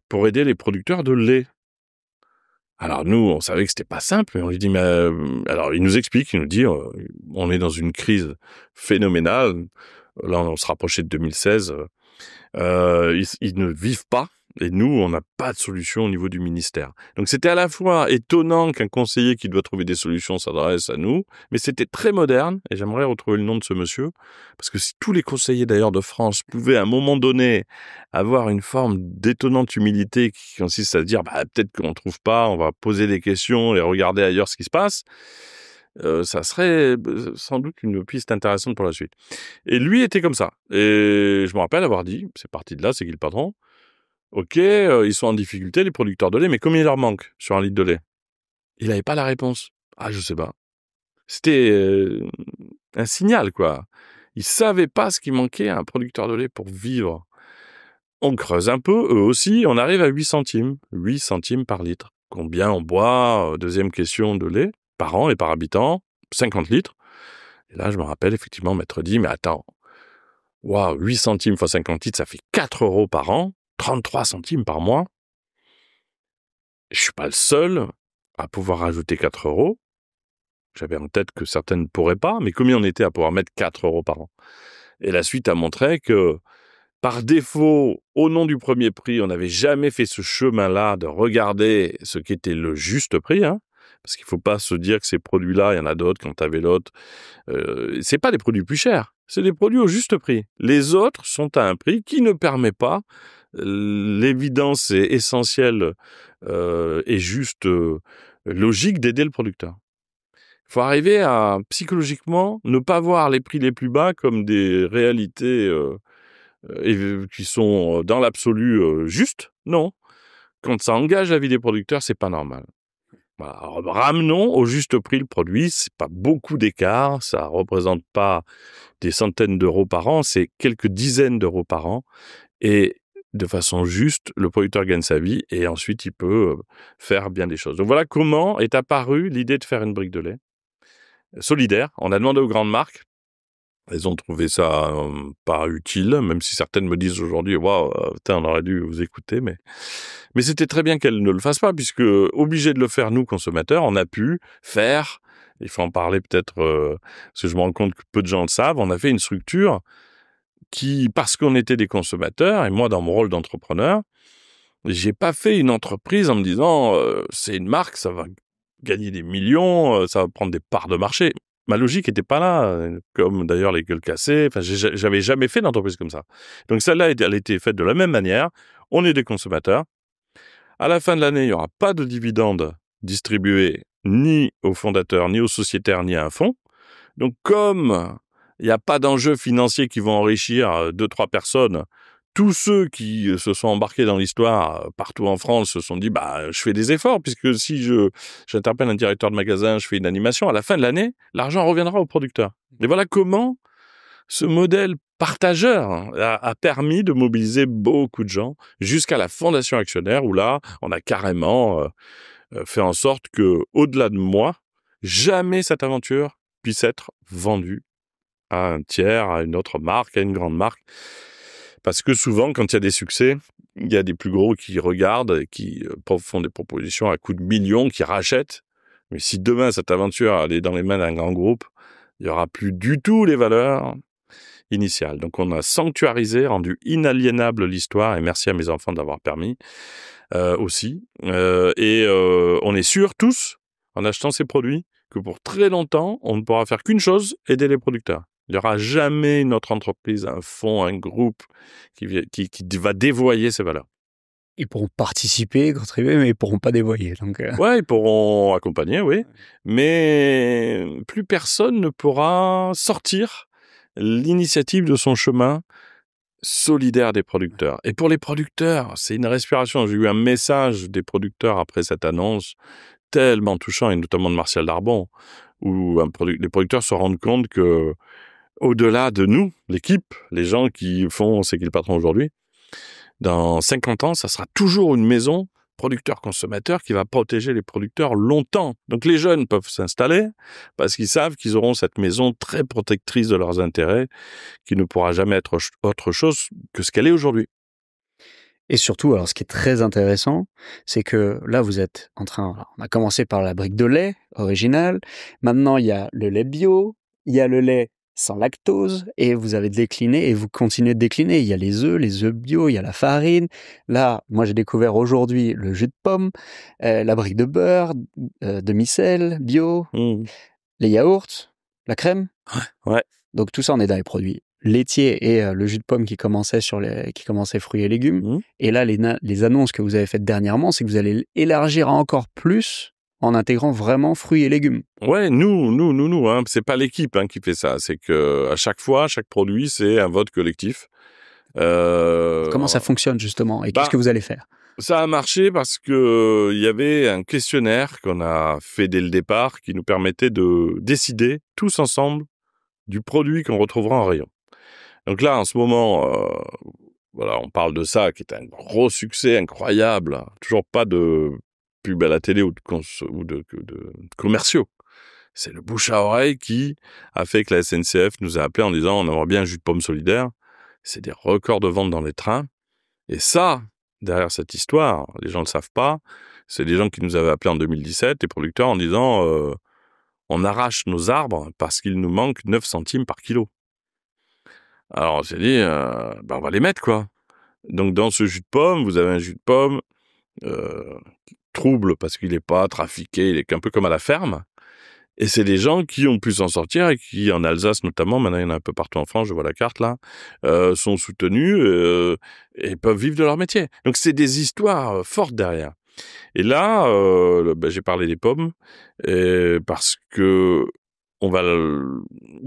pour aider les producteurs de lait ? Alors nous, on savait que c'était pas simple, mais on lui dit alors il nous explique, il nous dit on est dans une crise phénoménale. Là, on se rapprochait de 2016. Ils ne vivent pas. Et nous, on n'a pas de solution au niveau du ministère. Donc, c'était à la fois étonnant qu'un conseiller qui doit trouver des solutions s'adresse à nous, mais c'était très moderne, et j'aimerais retrouver le nom de ce monsieur, parce que si tous les conseillers d'ailleurs de France pouvaient à un moment donné avoir une forme d'étonnante humilité qui consiste à dire peut-être qu'on ne trouve pas, on va poser des questions et regarder ailleurs ce qui se passe, ça serait sans doute une piste intéressante pour la suite. Et lui était comme ça. Et je me rappelle avoir dit, c'est parti de là, c'est qui le patron ? Ok, ils sont en difficulté, les producteurs de lait, mais combien il leur manque sur un litre de lait ? Il n'avait pas la réponse. Ah, je sais pas. C'était un signal, quoi. Il savait pas ce qui manquait à un producteur de lait pour vivre. On creuse un peu, eux aussi, on arrive à 8 centimes. 8 centimes par litre. Combien on boit, deuxième question, de lait, par an et par habitant ? 50 litres. Et là, je me rappelle, effectivement, maître dit, mais attends, 8 centimes fois 50 litres, ça fait 4 € par an. 33 centimes par mois. Je suis pas le seul à pouvoir rajouter 4 €. J'avais en tête que certaines ne pourraient pas, mais combien on était à pouvoir mettre 4 € par an ? Et la suite a montré que, par défaut, au nom du premier prix, on n'avait jamais fait ce chemin-là de regarder ce qu'était le juste prix, parce qu'il faut pas se dire que ces produits-là, il y en a d'autres, quand t'avais l'autre. C'est pas des produits plus chers, c'est des produits au juste prix. Les autres sont à un prix qui ne permet pas l'évidence est essentielle et juste logique d'aider le producteur. Il faut arriver à psychologiquement ne pas voir les prix les plus bas comme des réalités qui sont dans l'absolu justes. Non, quand ça engage la vie des producteurs, c'est pas normal. Voilà. Alors, ramenons au juste prix le produit. C'est pas beaucoup d'écart, ça représente pas des centaines d'euros par an, c'est quelques dizaines d'euros par an. Et de façon juste, le producteur gagne sa vie et ensuite il peut faire bien des choses. Donc voilà comment est apparue l'idée de faire une brique de lait solidaire. On a demandé aux grandes marques, elles ont trouvé ça pas utile, même si certaines me disent aujourd'hui, on aurait dû vous écouter, mais c'était très bien qu'elles ne le fassent pas, puisque obligés de le faire nous consommateurs, on a pu faire, il faut en parler peut-être, parce que je me rends compte que peu de gens le savent, on a fait une structure qui, parce qu'on était des consommateurs, et moi dans mon rôle d'entrepreneur, j'ai pas fait une entreprise en me disant c'est une marque, ça va gagner des millions, ça va prendre des parts de marché. Ma logique était pas là, comme d'ailleurs les gueules cassées. Enfin, j'avais jamais fait d'entreprise comme ça. Donc celle-là, elle a été faite de la même manière. On est des consommateurs. À la fin de l'année, il n'y aura pas de dividendes distribués ni aux fondateurs, ni aux sociétaires, ni à un fonds. Donc comme il n'y a pas d'enjeux financiers qui vont enrichir 2-3 personnes, tous ceux qui se sont embarqués dans l'histoire partout en France se sont dit je fais des efforts, puisque si j'interpelle un directeur de magasin, je fais une animation, à la fin de l'année, l'argent reviendra au producteur. Et voilà comment ce modèle partageur a permis de mobiliser beaucoup de gens jusqu'à la fondation actionnaire, où là, on a carrément fait en sorte que, au-delà de moi, jamais cette aventure puisse être vendue à un tiers, à une autre marque, à une grande marque. Parce que souvent, quand il y a des succès, il y a des plus gros qui regardent et qui font des propositions à coût de millions, qui rachètent. Mais si demain, cette aventure elle est dans les mains d'un grand groupe, il n'y aura plus du tout les valeurs initiales. Donc, on a sanctuarisé, rendu inaliénable l'histoire, et merci à mes enfants d'avoir permis aussi. On est sûrs, tous, en achetant ces produits, que pour très longtemps, on ne pourra faire qu'une chose, aider les producteurs. Il n'y aura jamais une autre entreprise, un fonds, un groupe qui va dévoyer ces valeurs. Ils pourront participer, contribuer, mais ils ne pourront pas dévoyer. Donc, Ouais, ils pourront accompagner, oui. Mais plus personne ne pourra sortir l'initiative de son chemin solidaire des producteurs. Et pour les producteurs, c'est une respiration. J'ai eu un message des producteurs après cette annonce tellement touchant, et notamment de Martial Darbon, où les producteurs se rendent compte que, au-delà de nous, l'équipe, les gens qui font C'est qui le patron aujourd'hui, dans 50 ans, ça sera toujours une maison producteur-consommateur qui va protéger les producteurs longtemps. Donc les jeunes peuvent s'installer parce qu'ils savent qu'ils auront cette maison très protectrice de leurs intérêts qui ne pourra jamais être autre chose que ce qu'elle est aujourd'hui. Et surtout, alors ce qui est très intéressant, c'est que là, vous êtes en train... Alors, on a commencé par la brique de lait originale. Maintenant, il y a le lait bio, il y a le lait sans lactose, et vous avez décliné et vous continuez de décliner. Il y a les œufs bio, il y a la farine. Là, moi, j'ai découvert aujourd'hui le jus de pomme, la brique de beurre, demi-sel, bio, les yaourts, la crème. Ouais. Donc tout ça, on est dans les produits laitiers et le jus de pomme qui commençait fruits et légumes. Et là, les annonces que vous avez faites dernièrement, c'est que vous allez élargir encore plus en intégrant vraiment fruits et légumes. Ouais, nous, hein. C'est pas l'équipe qui fait ça. C'est que à chaque fois, chaque produit, c'est un vote collectif. Comment ça fonctionne justement et qu'est-ce que vous allez faire? Ça a marché parce que il y avait un questionnaire qu'on a fait dès le départ qui nous permettait de décider tous ensemble du produit qu'on retrouvera en rayon. Donc là, en ce moment, voilà, on parle de ça, qui est un gros succès incroyable. Toujours pas de pub à la télé ou de commerciaux. C'est le bouche à oreille qui a fait que la SNCF nous a appelés en disant on aimerait bien un jus de pomme solidaire. C'est des records de vente dans les trains. Et ça, derrière cette histoire, les gens ne le savent pas, c'est des gens qui nous avaient appelés en 2017, les producteurs, en disant on arrache nos arbres parce qu'il nous manque 9 centimes par kilo. Alors on s'est dit, on va les mettre, quoi. Donc dans ce jus de pomme, vous avez un jus de pomme trouble parce qu'il n'est pas trafiqué, il est un peu comme à la ferme. Et c'est des gens qui ont pu s'en sortir et qui, en Alsace notamment, maintenant il y en a un peu partout en France, je vois la carte là, sont soutenus et peuvent vivre de leur métier. Donc c'est des histoires fortes derrière. Et là, j'ai parlé des pommes parce que on va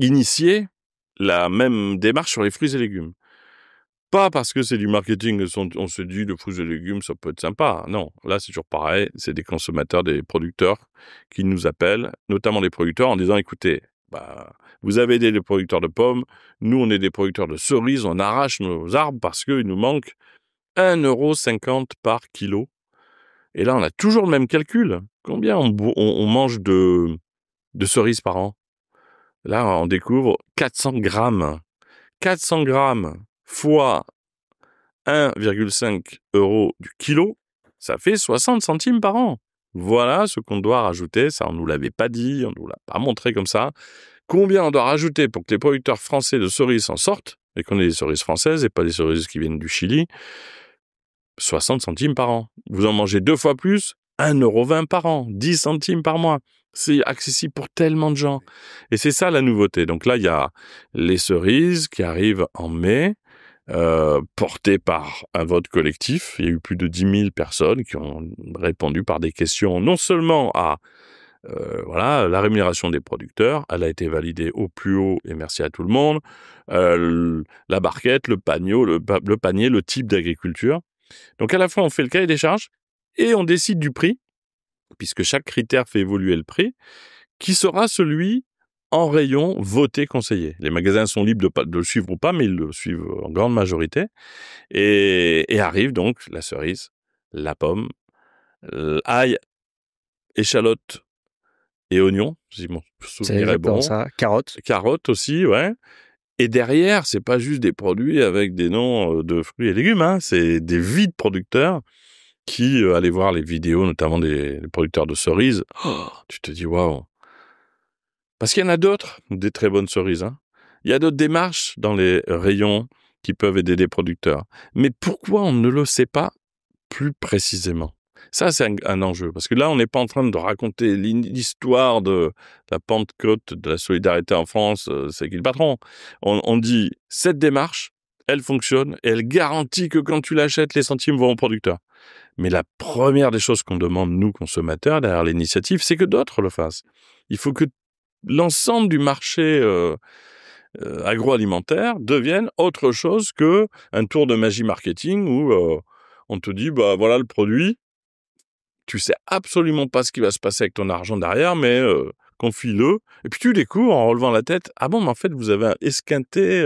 initier la même démarche sur les fruits et légumes. Pas parce que c'est du marketing, on se dit le fruits et légumes, ça peut être sympa. Non, là c'est toujours pareil, c'est des consommateurs, des producteurs qui nous appellent, notamment les producteurs, en disant écoutez, vous avez aidé les producteurs de pommes, nous on est des producteurs de cerises, on arrache nos arbres parce qu'il nous manque 1,50 € par kilo. Et là on a toujours le même calcul. Combien on mange de cerises par an? Là on découvre 400 grammes. 400 grammes fois 1,5 € du kilo, ça fait 60 centimes par an. Voilà ce qu'on doit rajouter. Ça, on ne nous l'avait pas dit, on ne nous l'a pas montré comme ça. Combien on doit rajouter pour que les producteurs français de cerises s'en sortent, et qu'on ait des cerises françaises et pas des cerises qui viennent du Chili? 60 centimes par an. Vous en mangez 2 fois plus, 1,20 € par an, 10 centimes par mois. C'est accessible pour tellement de gens. Et c'est ça la nouveauté. Donc là, il y a les cerises qui arrivent en mai, portées par un vote collectif. Il y a eu plus de 10 000 personnes qui ont répondu par des questions non seulement à la rémunération des producteurs, elle a été validée au plus haut et merci à tout le monde, la barquette, le panier, le type d'agriculture. Donc à la fois on fait le cahier des charges et on décide du prix, puisque chaque critère fait évoluer le prix, qui sera celui en rayon voté conseillé. Les magasins sont libres de le suivre ou pas, mais ils le suivent en grande majorité. Et arrive donc la cerise, la pomme, l'ail, échalote et oignons, si mon C'est souvenir est exactement bon. ça. Carottes. Carottes aussi, ouais. Et derrière, c'est pas juste des produits avec des noms de fruits et légumes, hein. C'est des vies de producteurs qui, allez voir les vidéos, notamment des producteurs de cerises. Oh, tu te dis, waouh. Parce qu'il y en a d'autres, des très bonnes cerises, hein. Il y a d'autres démarches dans les rayons qui peuvent aider les producteurs. Mais pourquoi on ne le sait pas plus précisément? Ça, c'est un enjeu. Parce que là, on n'est pas en train de raconter l'histoire de la Pentecôte de la solidarité en France, c'est qui le patron. On dit, cette démarche, elle fonctionne et elle garantit que quand tu l'achètes, les centimes vont au producteur. Mais la première des choses qu'on demande, nous, consommateurs, derrière l'initiative, c'est que d'autres le fassent. Il faut que l'ensemble du marché agroalimentaire devienne autre chose que un tour de magie marketing où on te dit, bah voilà le produit, tu sais absolument pas ce qui va se passer avec ton argent derrière, mais confie-le. Et puis tu découvres en relevant la tête, ah bon, mais en fait vous avez esquinté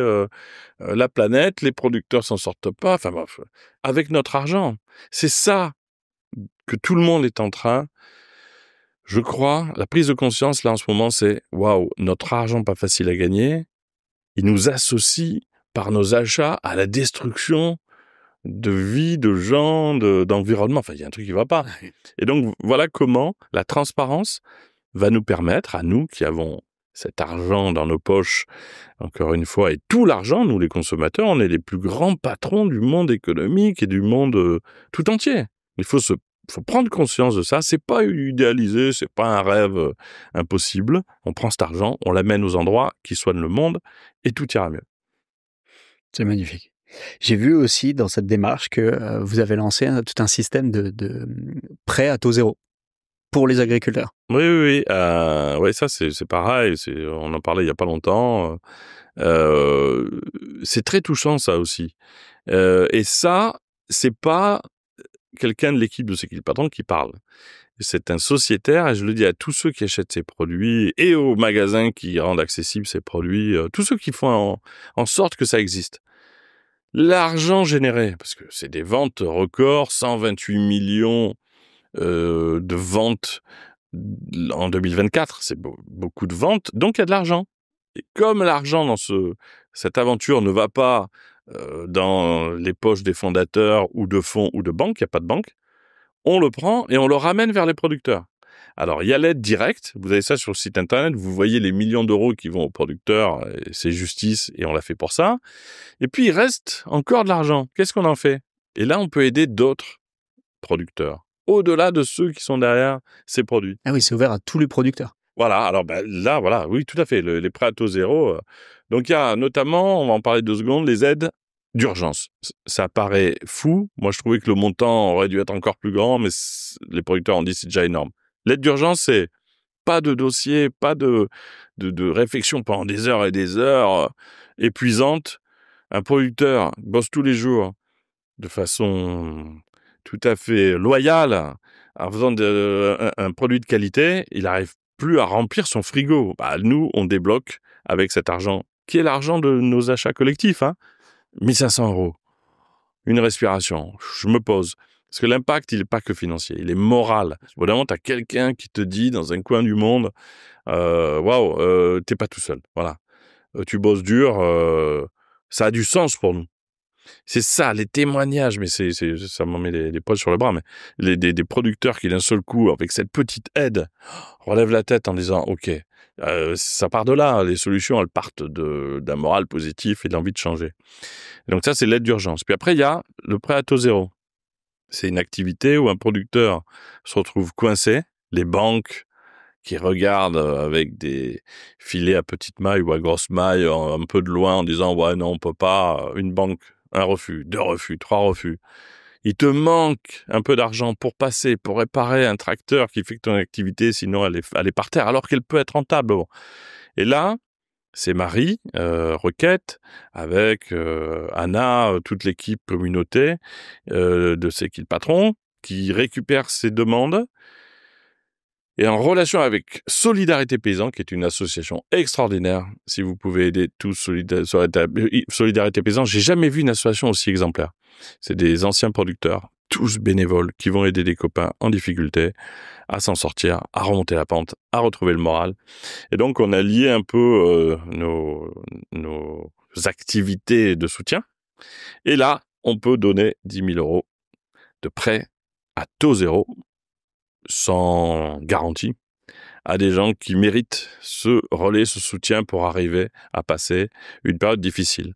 la planète, les producteurs s'en sortent pas, enfin bref, avec notre argent. C'est ça que tout le monde est en train. Je crois, la prise de conscience là en ce moment, c'est waouh, notre argent pas facile à gagner. Il nous associe par nos achats à la destruction de vie, de gens, d'environnement. Enfin, il y a un truc qui va pas. Et donc, voilà comment la transparence va nous permettre, à nous qui avons cet argent dans nos poches, encore une fois, et tout l'argent, nous les consommateurs, on est les plus grands patrons du monde économique et du monde tout entier. Il faut prendre conscience de ça. C'est pas idéalisé, c'est pas un rêve impossible. On prend cet argent, on l'amène aux endroits qui soignent le monde et tout ira mieux. C'est magnifique. J'ai vu aussi dans cette démarche que vous avez lancé tout un système de prêt à taux zéro pour les agriculteurs. Oui. Ouais, ça c'est pareil. On en parlait il y a pas longtemps. C'est très touchant ça aussi. Et ça, c'est pas quelqu'un de l'équipe de C'est qui le patron qui parle. C'est un sociétaire, et je le dis à tous ceux qui achètent ces produits et aux magasins qui rendent accessibles ces produits, tous ceux qui font en sorte que ça existe. L'argent généré, parce que c'est des ventes records, 128 millions de ventes en 2024, c'est beaucoup de ventes, donc il y a de l'argent. Et comme l'argent dans cette aventure ne va pas dans les poches des fondateurs ou de fonds ou de banques, il n'y a pas de banque, on le prend et on le ramène vers les producteurs. Alors, il y a l'aide directe, vous avez ça sur le site internet, vous voyez les millions d'euros qui vont aux producteurs, et c'est justice et on l'a fait pour ça. Et puis, il reste encore de l'argent. Qu'est-ce qu'on en fait? Et là, on peut aider d'autres producteurs, au-delà de ceux qui sont derrière ces produits. Ah oui, c'est ouvert à tous les producteurs. Voilà, alors là, voilà, oui, tout à fait, les prêts à taux zéro. Donc, il y a notamment, on va en parler 2 secondes, les aides d'urgence. Ça paraît fou. Moi, je trouvais que le montant aurait dû être encore plus grand, mais les producteurs ont dit c'est déjà énorme. L'aide d'urgence, c'est pas de dossier, pas de réflexion pendant des heures et des heures épuisantes. Un producteur bosse tous les jours de façon tout à fait loyale en faisant un produit de qualité. Il n'arrive plus à remplir son frigo. Nous, on débloque avec cet argent, qui est l'argent de nos achats collectifs, 1 500 €. Une respiration. Je me pose. Parce que l'impact, il n'est pas que financier, il est moral. Évidemment, tu as quelqu'un qui te dit dans un coin du monde, waouh, t'es pas tout seul. Voilà. Tu bosses dur, ça a du sens pour nous. C'est ça, les témoignages, mais ça m'en met les poils sur le bras, mais des producteurs qui d'un seul coup, avec cette petite aide, relèvent la tête en disant, ok, ça part de là, les solutions, elles partent d'un moral positif et de l'envie de changer. Et donc ça, c'est l'aide d'urgence. Puis après, il y a le prêt à taux zéro. C'est une activité où un producteur se retrouve coincé, les banques qui regardent avec des filets à petite maille ou à grosse maille un peu de loin en disant « ouais, non, on peut pas », une banque, un refus, 2 refus, 3 refus. Il te manque un peu d'argent pour passer, pour réparer un tracteur qui fait que ton activité, sinon elle est par terre, alors qu'elle peut être rentable. Bon. Et là, c'est Marie, Requête, avec Anna, toute l'équipe communauté de C'est qui le patron, qui récupère ces demandes. Et en relation avec Solidarité Paysan, qui est une association extraordinaire, si vous pouvez aider tous Solidarité Paysan, j'ai jamais vu une association aussi exemplaire. C'est des anciens producteurs, tous bénévoles qui vont aider des copains en difficulté à s'en sortir, à remonter la pente, à retrouver le moral. Et donc, on a lié un peu nos activités de soutien. Et là, on peut donner 10 000 euros de prêt à taux zéro, sans garantie, à des gens qui méritent ce relais, ce soutien pour arriver à passer une période difficile.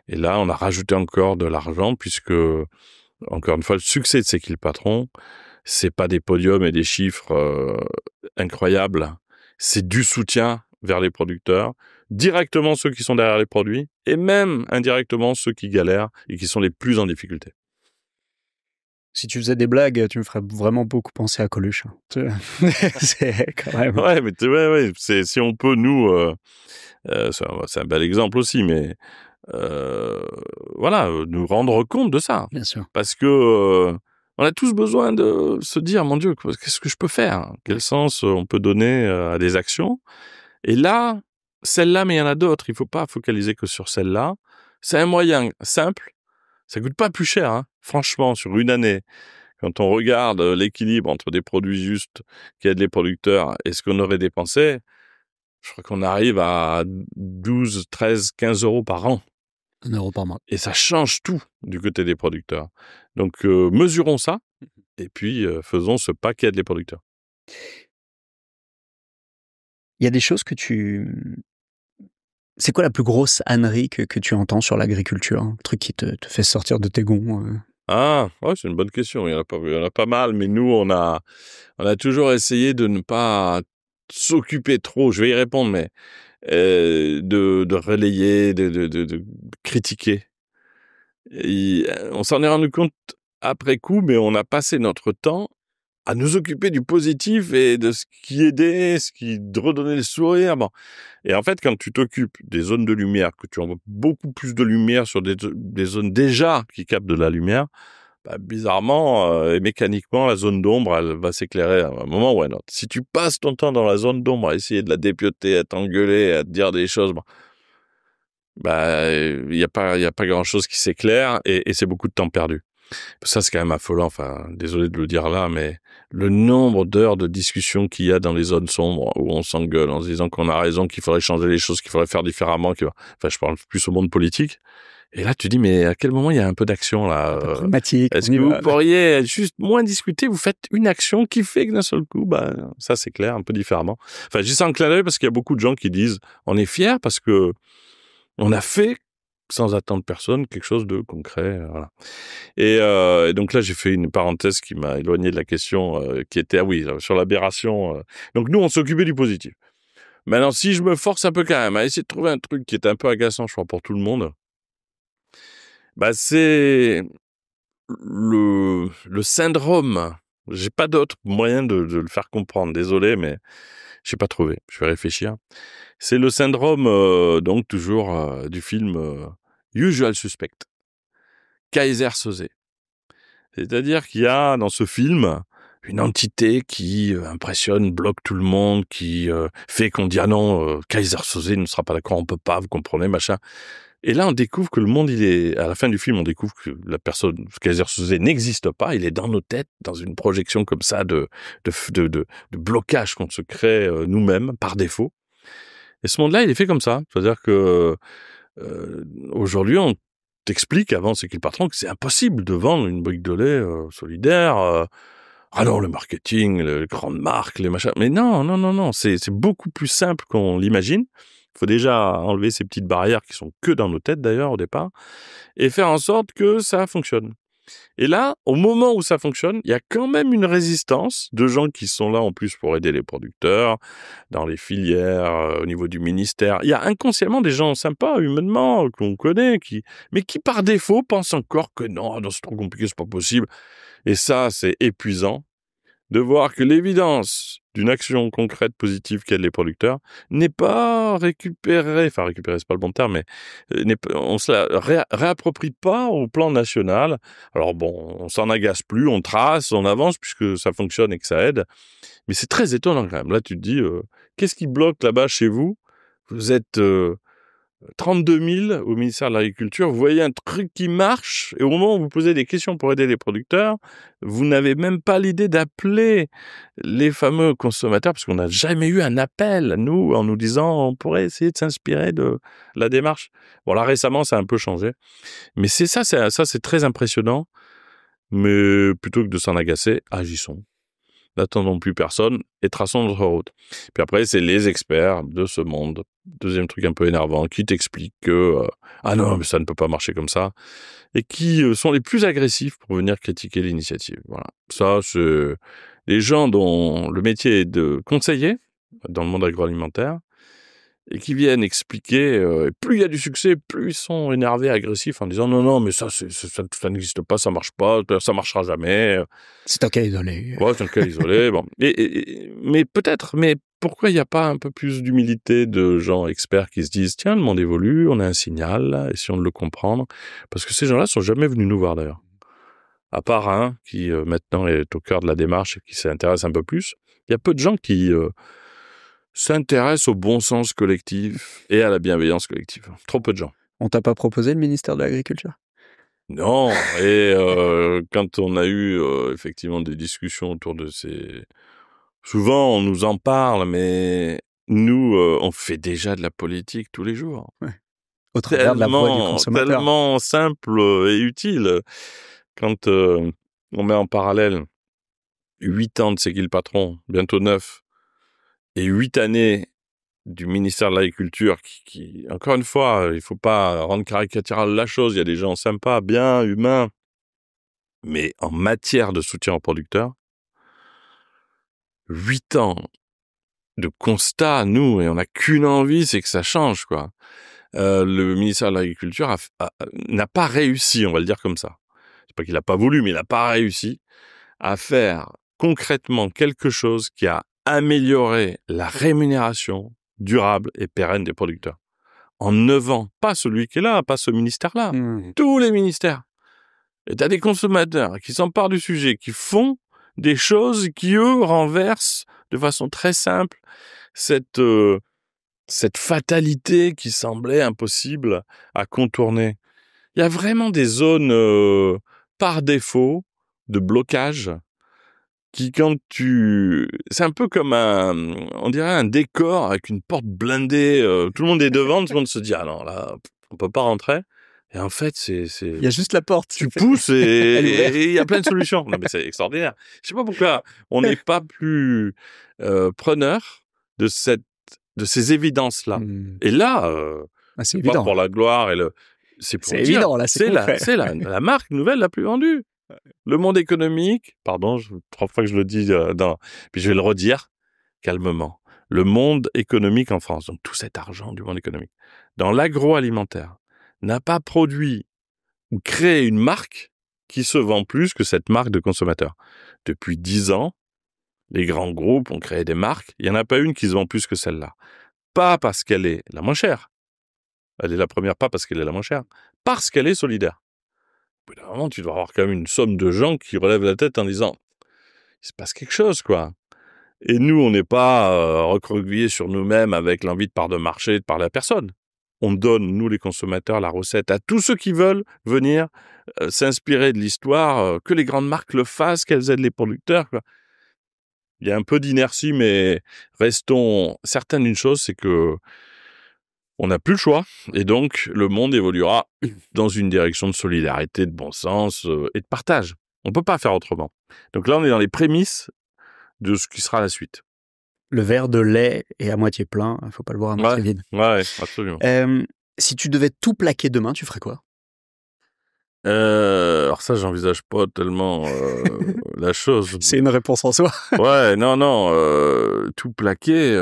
Et là, on a rajouté encore de l'argent puisque, encore une fois, le succès de C'est qui le patron, c'est pas des podiums et des chiffres incroyables, c'est du soutien vers les producteurs, directement ceux qui sont derrière les produits et même indirectement ceux qui galèrent et qui sont les plus en difficulté. Si tu faisais des blagues, tu me ferais vraiment beaucoup penser à Coluche. C'est quand même... Ouais, mais c'est, si on peut, nous... c'est un bel exemple aussi, mais... voilà, nous rendre compte de ça. Bien sûr. Parce que on a tous besoin de se dire, mon Dieu, qu'est-ce que je peux faire ? Quel sens on peut donner à des actions ? Et là, celle-là, mais il y en a d'autres. Il ne faut pas focaliser que sur celle-là. C'est un moyen simple. Ça coûte pas plus cher, hein. Franchement, sur une année. Quand on regarde l'équilibre entre des produits justes qui aident les producteurs et ce qu'on aurait dépensé, je crois qu'on arrive à 12, 13, 15 euros par an. 1 euro par mois. Et ça change tout du côté des producteurs. Donc, mesurons ça et puis faisons ce pas qui aide les producteurs. Il y a des choses que C'est quoi la plus grosse ânerie que tu entends sur l'agriculture ? Un truc qui te fait sortir de tes gonds Ah, ouais, c'est une bonne question. Il y en a pas mal, mais nous, on a toujours essayé de ne pas s'occuper trop, je vais y répondre, mais de relayer, de critiquer. On s'en est rendu compte après coup, mais on a passé notre temps à nous occuper du positif et de ce qui aidait, ce qui redonnait le sourire. Bon. Et en fait, quand tu t'occupes des zones de lumière, que tu envoies beaucoup plus de lumière sur des zones déjà qui captent de la lumière, bah, bizarrement et mécaniquement, la zone d'ombre, elle va s'éclairer à un moment ou à un autre. Si tu passes ton temps dans la zone d'ombre à essayer de la dépioter, à t'engueuler, à te dire des choses, bon, bah, il y a pas grand-chose qui s'éclaire et c'est beaucoup de temps perdu. Ça, c'est quand même affolant. Enfin, désolé de le dire là, mais le nombre d'heures de discussion qu'il y a dans les zones sombres où on s'engueule en se disant qu'on a raison, qu'il faudrait changer les choses, qu'il faudrait faire différemment. Enfin, je parle plus au monde politique. Et là, tu dis, mais à quel moment il y a un peu d'action là pragmatique. Est-ce que vous pourriez juste moins discuter ? Vous faites une action qui fait que d'un seul coup, bah, ça c'est clair, un peu différemment. Enfin, je dis ça en clin d'œil parce qu'il y a beaucoup de gens qui disent, on est fiers parce que on a fait sans attendre personne quelque chose de concret. Voilà. Et donc là, j'ai fait une parenthèse qui m'a éloigné de la question qui était, sur l'aberration. Donc nous, on s'occupait du positif. Maintenant, si je me force un peu quand même à essayer de trouver un truc qui est un peu agaçant, je crois, pour tout le monde, bah c'est le syndrome. J'ai pas d'autre moyen de le faire comprendre. Désolé, mais j'ai pas trouvé. Je vais réfléchir. C'est le syndrome, donc toujours du film Usual Suspect. Kaiser Soze. C'est-à-dire qu'il y a dans ce film une entité qui impressionne, bloque tout le monde, qui fait qu'on dit « Ah non, Kaiser Soze ne sera pas d'accord, on peut pas, vous comprenez, machin ». Et là, on découvre que le monde, à la fin du film, on découvre que la personne, Kaiser Soze, n'existe pas. Il est dans nos têtes, dans une projection comme ça de blocage qu'on se crée nous-mêmes, par défaut. Et ce monde-là, il est fait comme ça. C'est-à-dire que aujourd'hui, on t'explique, avant C'est qui le patron, que c'est impossible de vendre une brique de lait solidaire. Ah non, le marketing, les grandes marques, les machins. Mais non. C'est beaucoup plus simple qu'on l'imagine. Il faut déjà enlever ces petites barrières qui sont que dans nos têtes d'ailleurs au départ et faire en sorte que ça fonctionne. Et là, au moment où ça fonctionne, il y a quand même une résistance de gens qui sont là en plus pour aider les producteurs, dans les filières, au niveau du ministère. Il y a inconsciemment des gens sympas, humainement, qu'on connaît, mais qui par défaut pensent encore que non, c'est trop compliqué, c'est pas possible. Et ça, c'est épuisant de voir que l'évidence d'une action concrète, positive qu'aide les producteurs n'est pas récupérée, enfin récupérée, c'est pas le bon terme, mais on se la réapproprie pas au plan national. Alors bon, on s'en agace plus, on trace, on avance puisque ça fonctionne et que ça aide. Mais c'est très étonnant quand même. Là, tu te dis, qu'est-ce qui bloque là-bas chez vous ? Vous êtes 32 000 au ministère de l'Agriculture, vous voyez un truc qui marche, et au moment où vous posez des questions pour aider les producteurs, vous n'avez même pas l'idée d'appeler les fameux consommateurs, parce qu'on n'a jamais eu un appel, nous, en nous disant on pourrait essayer de s'inspirer de la démarche. Bon, là, récemment, ça a un peu changé. Mais c'est très impressionnant. Mais plutôt que de s'en agacer, agissons. N'attendons plus personne et traçons notre route. Puis après, c'est les experts de ce monde. Deuxième truc un peu énervant, qui t'expliquent que ah non, mais ça ne peut pas marcher comme ça, et qui sont les plus agressifs pour venir critiquer l'initiative. Voilà. Ça, c'est les gens dont le métier est de conseiller dans le monde agroalimentaire et qui viennent expliquer. Et plus il y a du succès, plus ils sont énervés, agressifs, en disant non, mais ça n'existe pas, ça marche pas, ça marchera jamais. C'est un cas isolé. Ouais, c'est un cas isolé. Bon. Mais peut-être, mais pourquoi il n'y a pas un peu plus d'humilité de gens experts qui se disent tiens, le monde évolue, on a un signal, essayons de le comprendre. Parce que ces gens-là sont jamais venus nous voir d'ailleurs. À part un qui maintenant est au cœur de la démarche et qui s'intéresse un peu plus, il y a peu de gens qui s'intéressent au bon sens collectif et à la bienveillance collective. Trop peu de gens. On t'a pas proposé le ministère de l'Agriculture? Non, et quand on a eu effectivement des discussions autour de ces... Souvent, on nous en parle, mais nous, on fait déjà de la politique tous les jours. Ouais. Au travers de la voix du consommateur. Tellement simple et utile. Quand on met en parallèle 8 ans de C'est qui le patron, bientôt 9, et 8 années du ministère de l'Agriculture qui, encore une fois, il faut pas rendre caricaturale la chose, il y a des gens sympas, bien, humains, mais en matière de soutien aux producteurs, 8 ans de constat, nous, et on n'a qu'une envie, c'est que ça change, quoi. Le ministère de l'Agriculture n'a pas réussi, on va le dire comme ça. C'est pas qu'il n'a pas voulu, mais il n'a pas réussi à faire concrètement quelque chose qui a amélioré la rémunération durable et pérenne des producteurs. En 9 ans, pas celui qui est là, pas ce ministère-là, tous les ministères. Et t'as des consommateurs qui s'emparent du sujet, qui font des choses qui, eux, renversent de façon très simple cette fatalité qui semblait impossible à contourner. Il y a vraiment des zones par défaut de blocage qui, c'est un peu comme on dirait un décor avec une porte blindée, tout le monde est devant, tout le monde se dit, ah non, là, on peut pas rentrer. Et en fait, il y a juste la porte. Tu pousses et il y a plein de solutions. Non, mais c'est extraordinaire. Je sais pas pourquoi on n'est pas plus preneur de ces évidences-là. Et là, c'est évident. Pas pour la gloire c'est pour dire, évident, là, c'est la marque nouvelle la plus vendue. Le monde économique, pardon, 3 fois que je le dis, puis je vais le redire calmement. Le monde économique en France, donc tout cet argent du monde économique, dans l'agroalimentaire, n'a pas produit ou créé une marque qui se vend plus que cette marque de consommateur. Depuis 10 ans, les grands groupes ont créé des marques, il n'y en a pas une qui se vend plus que celle-là. Pas parce qu'elle est la moins chère. Elle est la première, pas parce qu'elle est la moins chère, parce qu'elle est solidaire. Au bout d'un moment, tu dois avoir quand même une somme de gens qui relèvent la tête en disant « il se passe quelque chose, quoi ». Et nous, on n'est pas recroquevillés sur nous-mêmes avec l'envie de part de marché, de parler à personne. On donne, nous les consommateurs, la recette à tous ceux qui veulent venir s'inspirer de l'histoire, que les grandes marques le fassent, qu'elles aident les producteurs, quoi. Il y a un peu d'inertie, mais restons certains d'une chose, c'est que on n'a plus le choix, et donc le monde évoluera dans une direction de solidarité, de bon sens et de partage. On ne peut pas faire autrement. Donc là, on est dans les prémices de ce qui sera la suite. Le verre de lait est à moitié plein, il ne faut pas le boire à moitié vide. Ouais, absolument. Si tu devais tout plaquer demain, tu ferais quoi ? Alors ça, j'envisage pas tellement la chose. C'est une réponse en soi. Ouais, non, tout plaquer.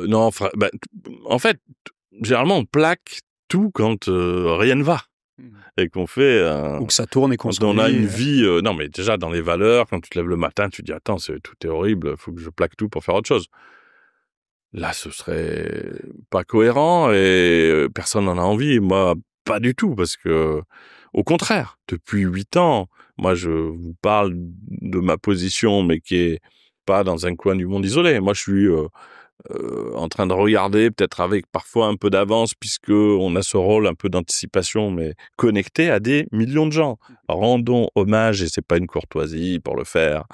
Non, en fait, généralement, on plaque tout quand rien ne va. Et qu'on fait... ou que ça tourne et qu'on on a une vie... non, mais déjà, dans les valeurs, quand tu te lèves le matin, tu te dis, attends, tout est horrible, il faut que je plaque tout pour faire autre chose. Là, ce serait pas cohérent et personne n'en a envie. Moi, pas du tout, parce que, au contraire, depuis 8 ans, moi, je vous parle de ma position, mais qui est pas dans un coin du monde isolé. Moi, je suis en train de regarder, peut-être avec parfois un peu d'avance, puisque on a ce rôle un peu d'anticipation, mais connecté à des millions de gens. Rendons hommage, et c'est pas une courtoisie pour le faire,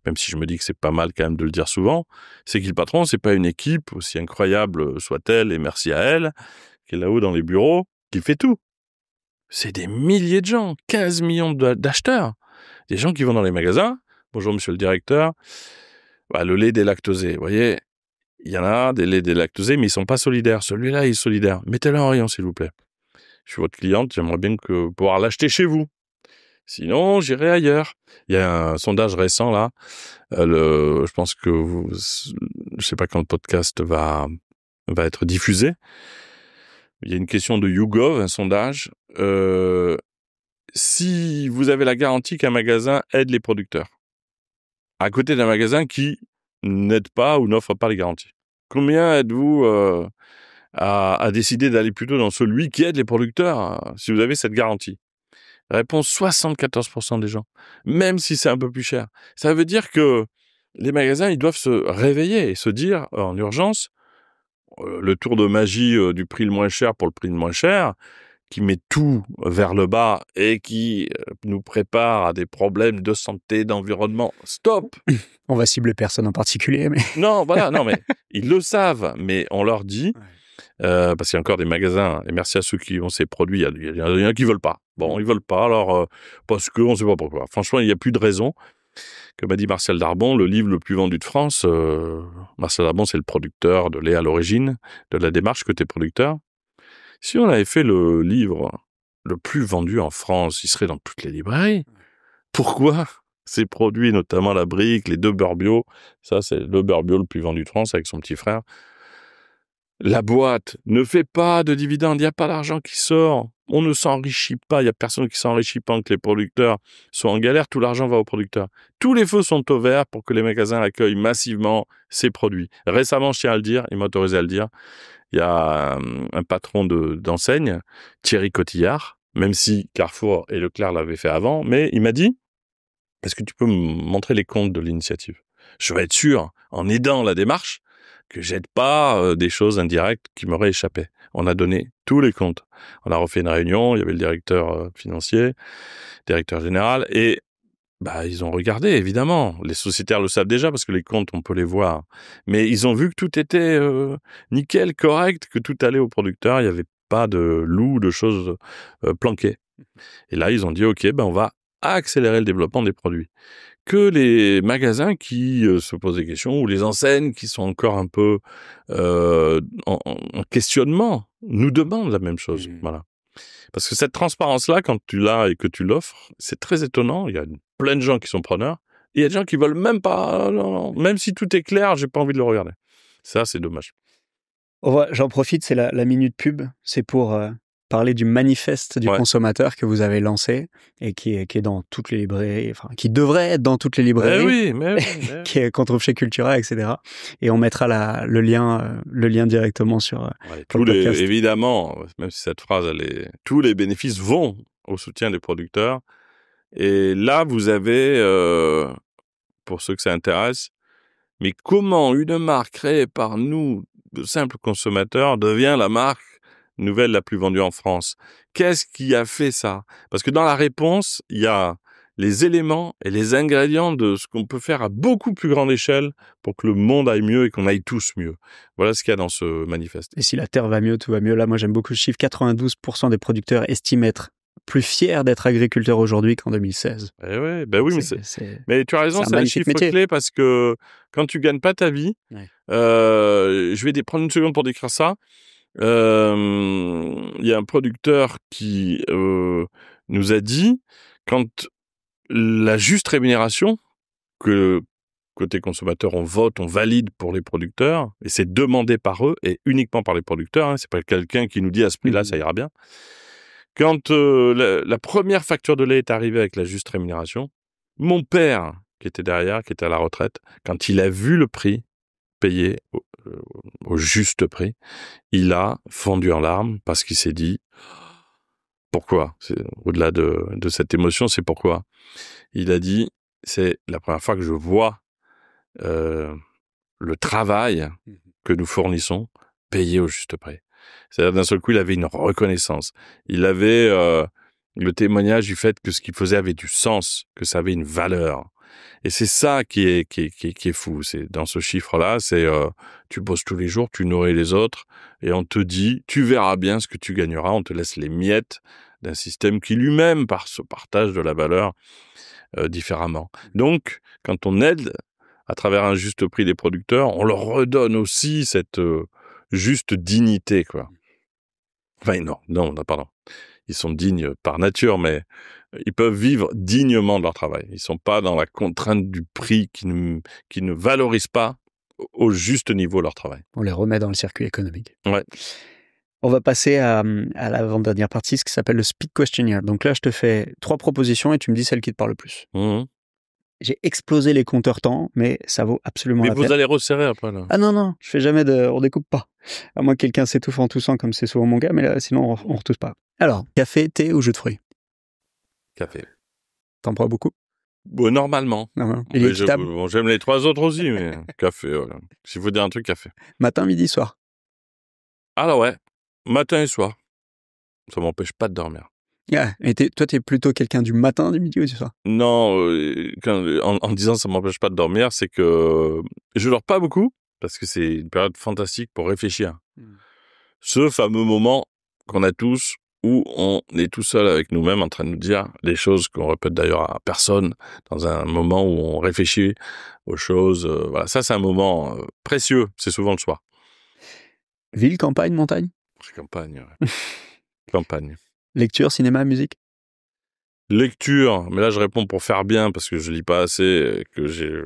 même si je me dis que c'est pas mal quand même de le dire souvent, c'est que le patron, c'est pas une équipe, aussi incroyable soit-elle, et merci à elle, qui est là-haut dans les bureaux, qui fait tout. C'est des milliers de gens, 15 millions d'acheteurs, des gens qui vont dans les magasins. Bonjour monsieur le directeur, le lait délactosé, vous voyez, il y en a des laits délactosés, mais ils sont pas solidaires. Celui-là, il est solidaire. Mettez-le en rayon, s'il vous plaît. Je suis votre cliente, j'aimerais bien pouvoir l'acheter chez vous. Sinon, j'irai ailleurs. Il y a un sondage récent, là. Je pense que je sais pas quand le podcast va être diffusé. Il y a une question de YouGov, un sondage. Si vous avez la garantie qu'un magasin aide les producteurs, à côté d'un magasin qui n'aide pas ou n'offre pas les garanties, combien êtes-vous à décider d'aller plutôt dans celui qui aide les producteurs, si vous avez cette garantie? Réponse 74% des gens, même si c'est un peu plus cher. Ça veut dire que les magasins, ils doivent se réveiller et se dire en urgence, le tour de magie du prix le moins cher pour le prix le moins cher, qui met tout vers le bas et qui nous prépare à des problèmes de santé, d'environnement. Stop! On va cibler personne en particulier, mais... Non, voilà, non, mais ils le savent, mais on leur dit, parce qu'il y a encore des magasins, et merci à ceux qui ont ces produits, il y en a qui veulent pas. Bon, ils veulent pas, alors, parce qu'on ne sait pas pourquoi. Franchement, il n'y a plus de raison. Comme a dit Martial Darbon, le livre le plus vendu de France, Martial Darbon, c'est le producteur de lait à l'origine, de la démarche côté producteur. Si on avait fait le livre le plus vendu en France, il serait dans toutes les librairies. Pourquoi ces produits, notamment la brique, les 2 beurres bio, ça c'est le beurre bio le plus vendu de France avec son petit frère. La boîte ne fait pas de dividendes, il n'y a pas d'argent qui sort. On ne s'enrichit pas, il n'y a personne qui s'enrichit pendant que les producteurs sont en galère, tout l'argent va aux producteurs. Tous les feux sont au vert pour que les magasins accueillent massivement ces produits. Récemment, je tiens à le dire, il m'a autorisé à le dire, il y a un patron d'enseigne, Thierry Cotillard, même si Carrefour et Leclerc l'avaient fait avant, mais il m'a dit, est-ce que tu peux me montrer les comptes de l'initiative? Je vais être sûr, en aidant la démarche, que j'aide pas des choses indirectes qui m'auraient échappé. On a donné tous les comptes. On a refait une réunion, il y avait le directeur financier, directeur général, et ils ont regardé, évidemment. Les sociétaires le savent déjà parce que les comptes, on peut les voir. Mais ils ont vu que tout était nickel, correct, que tout allait au producteur. Il n'y avait pas de loup, de choses planquées. Et là, ils ont dit, OK, on va accélérer le développement des produits. Que les magasins qui se posent des questions ou les enseignes qui sont encore un peu en questionnement nous demandent la même chose. Voilà. Parce que cette transparence-là, quand tu l'as et que tu l'offres, c'est très étonnant. Il y a plein de gens qui sont preneurs. Et il y a des gens qui veulent même pas. Non. Même si tout est clair, j'ai pas envie de le regarder. Ça, c'est dommage. J'en profite, c'est la minute pub. C'est pour parler du manifeste du consommateur que vous avez lancé et qui est dans toutes les librairies, enfin, qui devrait être dans toutes les librairies, qu'on trouve chez Cultura, etc. Et on mettra le lien directement sur le podcast. Évidemment, même si cette phrase, tous les bénéfices vont au soutien des producteurs. Et là, vous avez, pour ceux que ça intéresse, mais comment une marque créée par nous, de simples consommateurs, devient la marque nouvelle la plus vendue en France? Qu'est-ce qui a fait ça? Parce que dans la réponse, il y a les éléments et les ingrédients de ce qu'on peut faire à beaucoup plus grande échelle pour que le monde aille mieux et qu'on aille tous mieux. Voilà ce qu'il y a dans ce manifeste. Et si la Terre va mieux, tout va mieux. Là, moi, j'aime beaucoup le chiffre. 92% des producteurs estiment être plus fiers d'être agriculteurs aujourd'hui qu'en 2016. Oui, mais tu as raison, c'est un chiffre clé parce que quand tu gagnes pas ta vie, je vais prendre une seconde pour décrire ça. Il y a un producteur qui nous a dit, quand la juste rémunération, que côté consommateur on vote, on valide pour les producteurs, et c'est demandé par eux et uniquement par les producteurs, c'est pas quelqu'un qui nous dit à ce prix-là ça ira bien. Quand la première facture de lait est arrivée avec la juste rémunération, mon père, qui était derrière, qui était à la retraite, quand il a vu le prix payé au juste prix, il a fondu en larmes parce qu'il s'est dit pourquoi. Au-delà de cette émotion, c'est pourquoi. Il a dit, c'est la première fois que je vois le travail que nous fournissons payés au juste prix. C'est-à-dire, d'un seul coup, il avait une reconnaissance. Il avait le témoignage du fait que ce qu'il faisait avait du sens, que ça avait une valeur. Et c'est ça qui est fou. C'est dans ce chiffre-là, c'est tu bosses tous les jours, tu nourris les autres, et on te dit, tu verras bien ce que tu gagneras. On te laisse les miettes d'un système qui lui-même se partage de la valeur différemment. Donc, quand on aide à travers un juste prix des producteurs, on leur redonne aussi cette juste dignité, quoi. Enfin, non, pardon. Ils sont dignes par nature, mais ils peuvent vivre dignement de leur travail. Ils sont pas dans la contrainte du prix qui ne valorise pas au juste niveau leur travail. On les remet dans le circuit économique. Ouais. On va passer à l'avant-dernière partie, ce qui s'appelle le Speed Questionnaire. Donc là, je te fais 3 propositions et tu me dis celle qui te parle le plus. Mmh. J'ai explosé les compteurs temps, mais ça vaut absolument Mais la peine. vous allez resserrer après, là. Ah non, je fais jamais on découpe pas. À moins que quelqu'un s'étouffe en toussant, comme c'est souvent mon cas, mais là, sinon, on retousse pas. Alors, café, thé ou jus de fruits? Café. T'en bois beaucoup? Bon, normalement. Non. Il est équitable? J'aime les 3 autres aussi, mais café, voilà. S'il faut dire un truc, café. Matin, midi, soir? Alors ouais, matin et soir. Ça m'empêche pas de dormir. Ah, et toi, t'es plutôt quelqu'un du matin, du midi ou du soir? Non, en disant ça m'empêche pas de dormir, c'est que je dors pas beaucoup, parce que c'est une période fantastique pour réfléchir. Ce fameux moment qu'on a tous, où on est tout seul avec nous-mêmes en train de nous dire des choses qu'on répète d'ailleurs à personne, dans un moment où on réfléchit aux choses. Voilà, ça c'est un moment précieux, c'est souvent le soir. Ville, campagne, montagne? C'est campagne, ouais. Campagne. Lecture, cinéma, musique? Lecture, mais là je réponds pour faire bien parce que je lis pas assez, et que je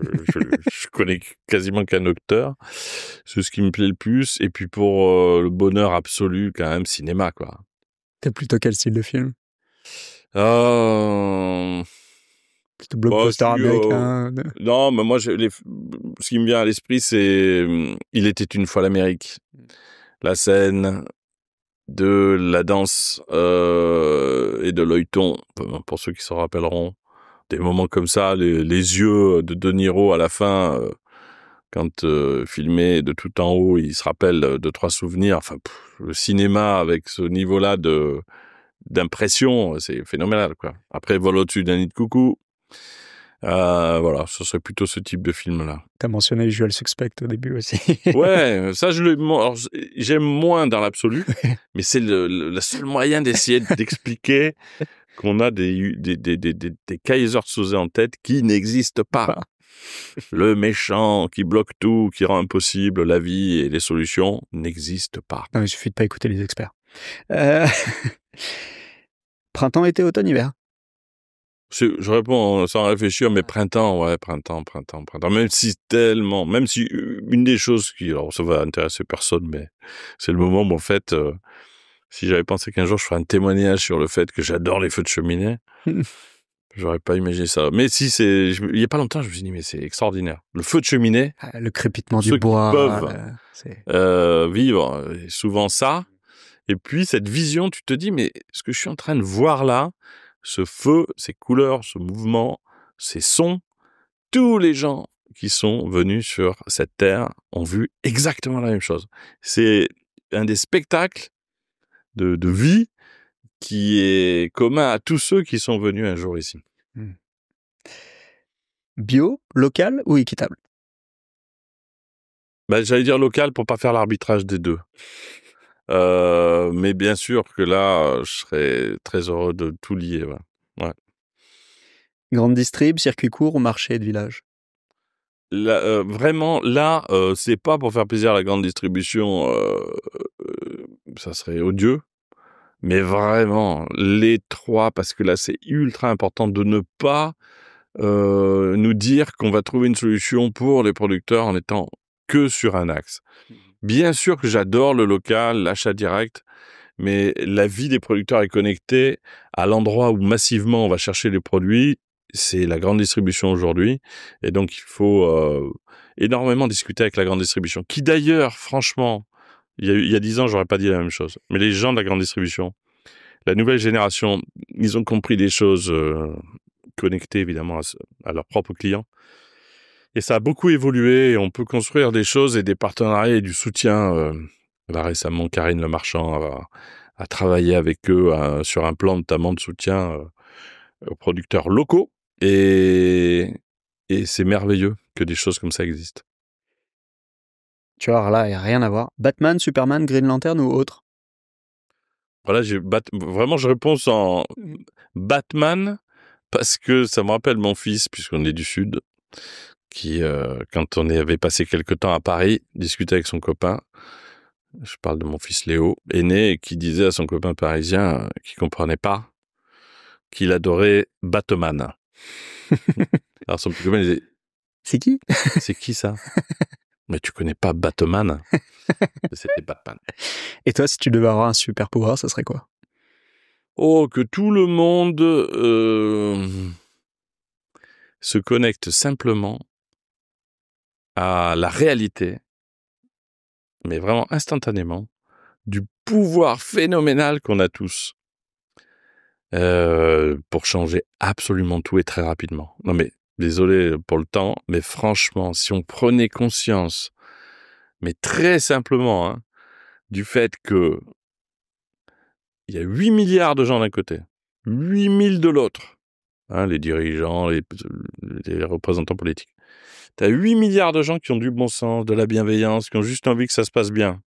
connais quasiment qu'un auteur. C'est ce qui me plaît le plus. Et puis pour le bonheur absolu, quand même, cinéma, quoi. T'es plutôt quel style de film? Euh... Plutôt blockbuster américain? Non, mais moi, ce qui me vient à l'esprit, c'est Il était une fois l'Amérique. La scène de la danse et de l'œilleton, pour ceux qui s'en rappelleront. Des moments comme ça, les yeux de De Niro à la fin, quand filmé de tout en haut, il se rappelle de 3 souvenirs. Enfin, le cinéma avec ce niveau-là d'impression, c'est phénoménal, quoi. Après, Vol au-dessus d'un nid de coucou. Voilà, ce serait plutôt ce type de film-là. T'as mentionné Usual Suspect au début aussi. Ouais, ça j'aime moins dans l'absolu, mais c'est le seul moyen d'essayer d'expliquer qu'on a des Kaiser Soze en tête qui n'existent pas. Le méchant qui bloque tout, qui rend impossible la vie et les solutions n'existent pas. Non, il suffit de pas écouter les experts. Printemps, été, automne, hiver? Je réponds sans réfléchir, mais printemps, ouais, printemps. Même si une des choses alors ça va intéresser personne, mais c'est le moment où en fait, si j'avais pensé qu'un jour je ferais un témoignage sur le fait que j'adore les feux de cheminée, j'aurais pas imaginé ça. Mais si il y a pas longtemps, je me suis dit mais c'est extraordinaire. Le feu de cheminée, le crépitement du ceux bois. qui peuvent vivre souvent ça. Et puis cette vision, tu te dis mais ce que je suis en train de voir là, ce feu, ces couleurs, ce mouvement, ces sons, tous les gens qui sont venus sur cette terre ont vu exactement la même chose. C'est un des spectacles de vie qui est commun à tous ceux qui sont venus un jour ici. Bio, local ou équitable? J'allais dire local pour pas faire l'arbitrage des deux. Mais bien sûr que là, je serais très heureux de tout lier. Ouais. Grande distrib, circuit court ou marché de village? Là, vraiment, là, c'est pas pour faire plaisir à la grande distribution, ça serait odieux. Mais vraiment, les 3, parce que là, c'est ultra important de ne pas nous dire qu'on va trouver une solution pour les producteurs en étant que sur un axe. Bien sûr que j'adore le local, l'achat direct, mais la vie des producteurs est connectée à l'endroit où massivement on va chercher les produits. C'est la grande distribution aujourd'hui. Et donc, il faut énormément discuter avec la grande distribution. Qui d'ailleurs, franchement, il y a 10 ans, j'aurais pas dit la même chose. Mais les gens de la grande distribution, la nouvelle génération, ils ont compris des choses connectées évidemment à leurs propres clients. Et ça a beaucoup évolué, et on peut construire des choses et des partenariats et du soutien. Là, récemment, Karine Le Marchand a travaillé avec eux sur un plan notamment de soutien aux producteurs locaux. Et c'est merveilleux que des choses comme ça existent. Tu vois, alors là, il n'y a rien à voir. Batman, Superman, Green Lantern ou autre? Voilà, vraiment, je réponds en Batman, parce que ça me rappelle mon fils, puisqu'on est du Sud, qui, quand on avait passé quelque temps à Paris, discutait avec son copain, je parle de mon fils Léo, aîné, et qui disait à son copain parisien, qui comprenait pas, qu'il adorait Batman. Alors son petit copain disait, c'est qui? C'est qui ça? Mais tu connais pas Batman? C'était Batman. Et toi, si tu devais avoir un super pouvoir, ça serait quoi? Oh, que tout le monde se connecte simplement à la réalité, mais vraiment instantanément, du pouvoir phénoménal qu'on a tous pour changer absolument tout et très rapidement. Non mais, désolé pour le temps, mais franchement, si on prenait conscience, mais très simplement, hein, du fait que il y a 8 milliards de gens d'un côté, 8 000 de l'autre, hein, les dirigeants, les représentants politiques. T'as 8 milliards de gens qui ont du bon sens, de la bienveillance, qui ont juste envie que ça se passe bien.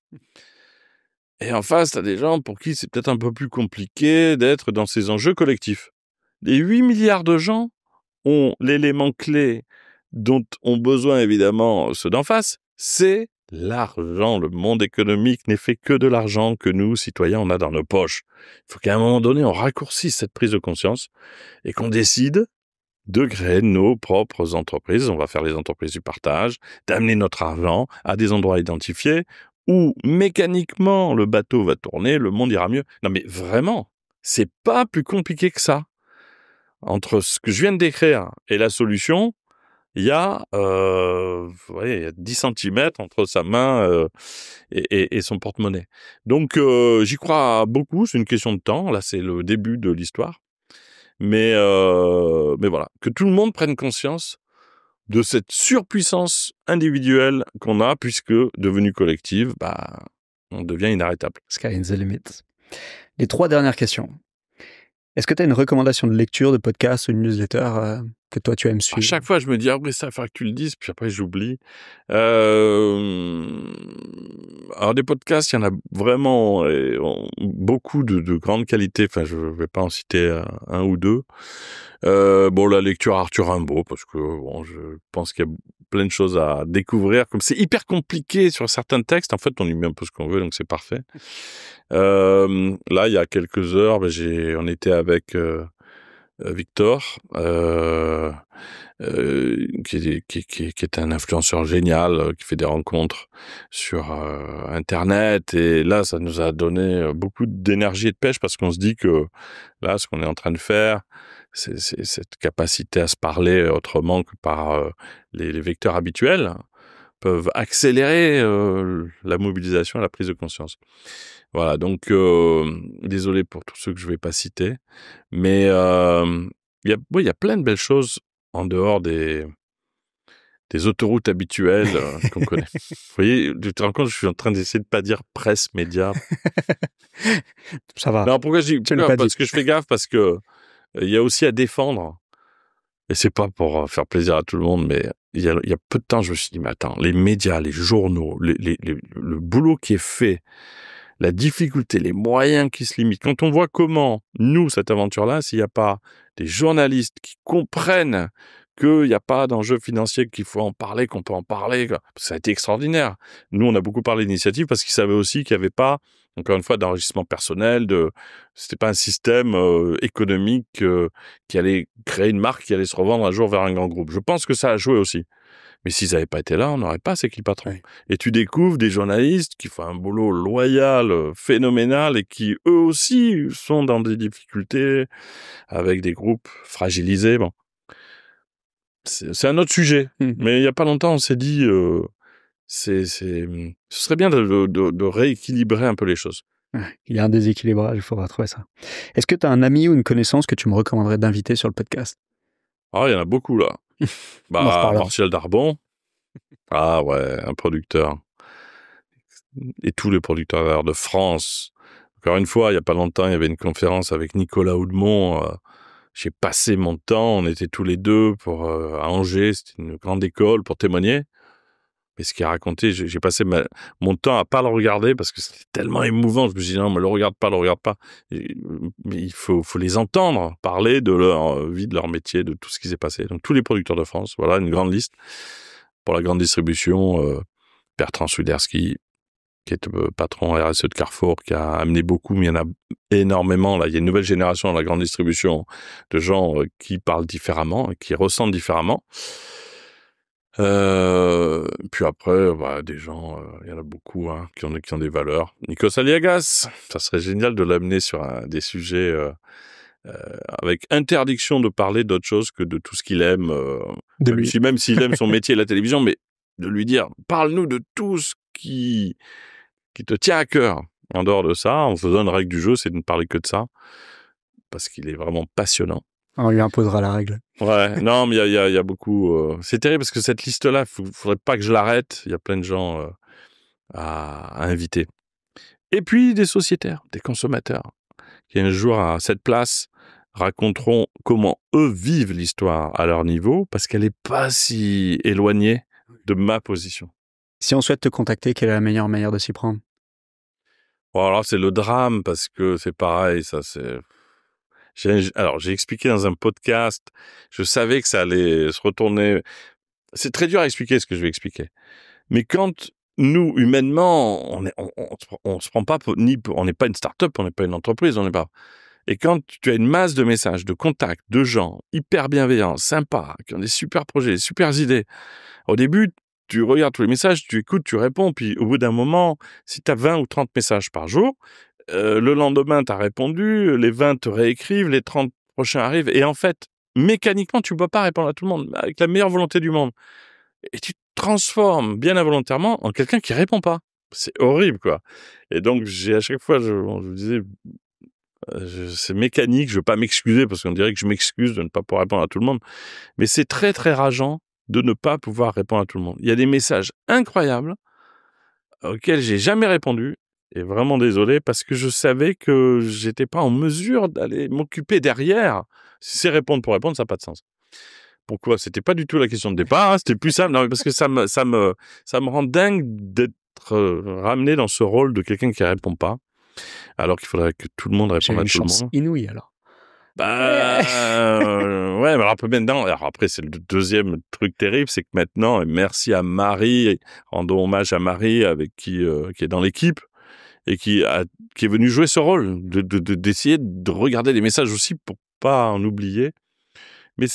Et en face, t'as des gens pour qui c'est peut-être un peu plus compliqué d'être dans ces enjeux collectifs. Les 8 milliards de gens ont l'élément clé dont ont besoin évidemment ceux d'en face, c'est l'argent. Le monde économique n'est fait que de l'argent que nous, citoyens, on a dans nos poches. Il faut qu'à un moment donné, on raccourcisse cette prise de conscience et qu'on décide de créer nos propres entreprises. On va faire les entreprises du partage, d'amener notre argent à des endroits identifiés où mécaniquement le bateau va tourner, le monde ira mieux. Non mais vraiment, c'est pas plus compliqué que ça. Entre ce que je viens de décrire et la solution, il y a 10 centimètres entre sa main et son porte-monnaie. Donc j'y crois beaucoup, c'est une question de temps. Là, c'est le début de l'histoire. Mais voilà, que tout le monde prenne conscience de cette surpuissance individuelle qu'on a, puisque devenue collective, on devient inarrêtable. Sky is the limit. Les 3 dernières questions. Est-ce que tu as une recommandation de lecture, de podcast ou une newsletter que toi tu aimes suivre? À chaque fois, je me dis, après ça, il faudra que tu le dises, puis après, j'oublie. Alors, des podcasts, il y en a vraiment beaucoup de grande qualité. Enfin, je ne vais pas en citer un ou deux. La lecture Arthur Rimbaud, parce que je pense qu'il y a plein de choses à découvrir. Comme c'est hyper compliqué sur certains textes, en fait, on y met un peu ce qu'on veut, donc c'est parfait. Là, il y a quelques heures, on était avec Victor, qui est un influenceur génial, qui fait des rencontres sur Internet. Et là, ça nous a donné beaucoup d'énergie et de pêche, parce qu'on se dit que là, ce qu'on est en train de faire, c'est cette capacité à se parler autrement que par les vecteurs habituels, peuvent accélérer la mobilisation et la prise de conscience. Voilà, donc désolé pour tous ceux que je ne vais pas citer, mais il y a plein de belles choses en dehors des autoroutes habituelles qu'on connaît. Vous voyez, tu te rends compte, je suis en train d'essayer de ne pas dire presse, médias. Ça va. Non, pourquoi je dis parce que je fais gaffe, parce que il y a aussi à défendre, et c'est pas pour faire plaisir à tout le monde, mais il y a peu de temps, je me suis dit, mais attends, les médias, les journaux, le boulot qui est fait, la difficulté, les moyens qui se limitent. Quand on voit comment, nous, cette aventure-là, s'il n'y a pas des journalistes qui comprennent qu'il n'y a pas d'enjeu financier, qu'il faut en parler, qu'on peut en parler, ça a été extraordinaire. Nous, on a beaucoup parlé d'initiative parce qu'ils savaient aussi qu'il n'y avait pas, encore une fois, d'enrichissement personnel, c'était pas un système économique qui allait créer une marque qui allait se revendre un jour vers un grand groupe. Je pense que ça a joué aussi. Mais s'ils n'avaient pas été là, on n'aurait pas ces clips patrons. Oui. Et tu découvres des journalistes qui font un boulot loyal, phénoménal, et qui, eux aussi, sont dans des difficultés, avec des groupes fragilisés. Bon. C'est un autre sujet. Mais il n'y a pas longtemps, on s'est dit, ce serait bien de rééquilibrer un peu les choses. Il y a un déséquilibrage, il faudra trouver ça. Est-ce que tu as un ami ou une connaissance que tu me recommanderais d'inviter sur le podcast? Ah, il y en a beaucoup, là. On en reparlera. Martial Darbon. Ah ouais, un producteur. Et tous les producteurs d'ailleurs de France. Encore une fois, il n'y a pas longtemps, il y avait une conférence avec Nicolas Houdemont. J'ai passé mon temps, on était tous les deux à Angers, c'était une grande école pour témoigner. Mais ce qu'il a raconté, j'ai passé mon temps à pas le regarder parce que c'était tellement émouvant. Je me suis dit non, mais le regarde pas. Mais il faut les entendre parler de leur vie, de leur métier, de tout ce qui s'est passé. Donc tous les producteurs de France, voilà une grande liste. Pour la grande distribution, Bertrand Swiderski, qui est patron RSE de Carrefour, qui a amené beaucoup, mais il y en a énormément. Là, il y a une nouvelle génération dans la grande distribution de gens qui parlent différemment, qui ressentent différemment. Puis après, des gens, il y en a beaucoup qui ont des valeurs. Nikos Aliagas, ça serait génial de l'amener sur des sujets avec interdiction de parler d'autre chose que de tout ce qu'il aime. Même s'il aime son métier et la télévision, mais de lui dire, parle-nous de tout ce qui te tient à cœur. En dehors de ça, en faisant une règle du jeu, c'est de ne parler que de ça, parce qu'il est vraiment passionnant. On lui imposera la règle. Ouais, non, mais il y a beaucoup... C'est terrible parce que cette liste-là, faudrait pas que je l'arrête. Il y a plein de gens à inviter. Et puis des sociétaires, des consommateurs, qui un jour à cette place raconteront comment eux vivent l'histoire à leur niveau, parce qu'elle n'est pas si éloignée de ma position. Si on souhaite te contacter, quelle est la meilleure manière de s'y prendre? Bon, alors c'est le drame, parce que c'est pareil, ça c'est... Alors, j'ai expliqué dans un podcast, je savais que ça allait se retourner. C'est très dur à expliquer ce que je vais expliquer. Mais quand nous, humainement, on se prend pas on n'est pas une start-up, on n'est pas une entreprise, on n'est pas. Et quand tu as une masse de messages, de contacts, de gens hyper bienveillants, sympas, qui ont des super projets, des super idées. Au début, tu regardes tous les messages, tu écoutes, tu réponds, puis au bout d'un moment, si tu as 20 ou 30 messages par jour, le lendemain, tu as répondu, les 20 te réécrivent, les 30 prochains arrivent, et en fait, mécaniquement, tu ne peux pas répondre à tout le monde, avec la meilleure volonté du monde. Et tu te transformes, bien involontairement, en quelqu'un qui répond pas. C'est horrible, quoi. Et donc, à chaque fois, je disais, c'est mécanique, je veux pas m'excuser, parce qu'on dirait que je m'excuse de ne pas pouvoir répondre à tout le monde, mais c'est très, très rageant de ne pas pouvoir répondre à tout le monde. Il y a des messages incroyables auxquels j'ai jamais répondu, et vraiment désolé, parce que je savais que j'étais pas en mesure d'aller m'occuper derrière. Si c'est répondre pour répondre, ça n'a pas de sens. Pourquoi? C'était pas du tout la question de départ, hein, c'était plus simple. Non, mais parce que ça me rend dingue d'être ramené dans ce rôle de quelqu'un qui répond pas, alors qu'il faudrait que tout le monde réponde à tout le monde. J'ai une chance inouïe, alors. Ouais, mais alors maintenant, alors après, c'est le deuxième truc terrible, c'est que maintenant, et merci à Marie, rendons hommage à Marie, avec qui est dans l'équipe, et qui est venue jouer ce rôle, d'essayer de regarder les messages aussi pour pas en oublier. Mais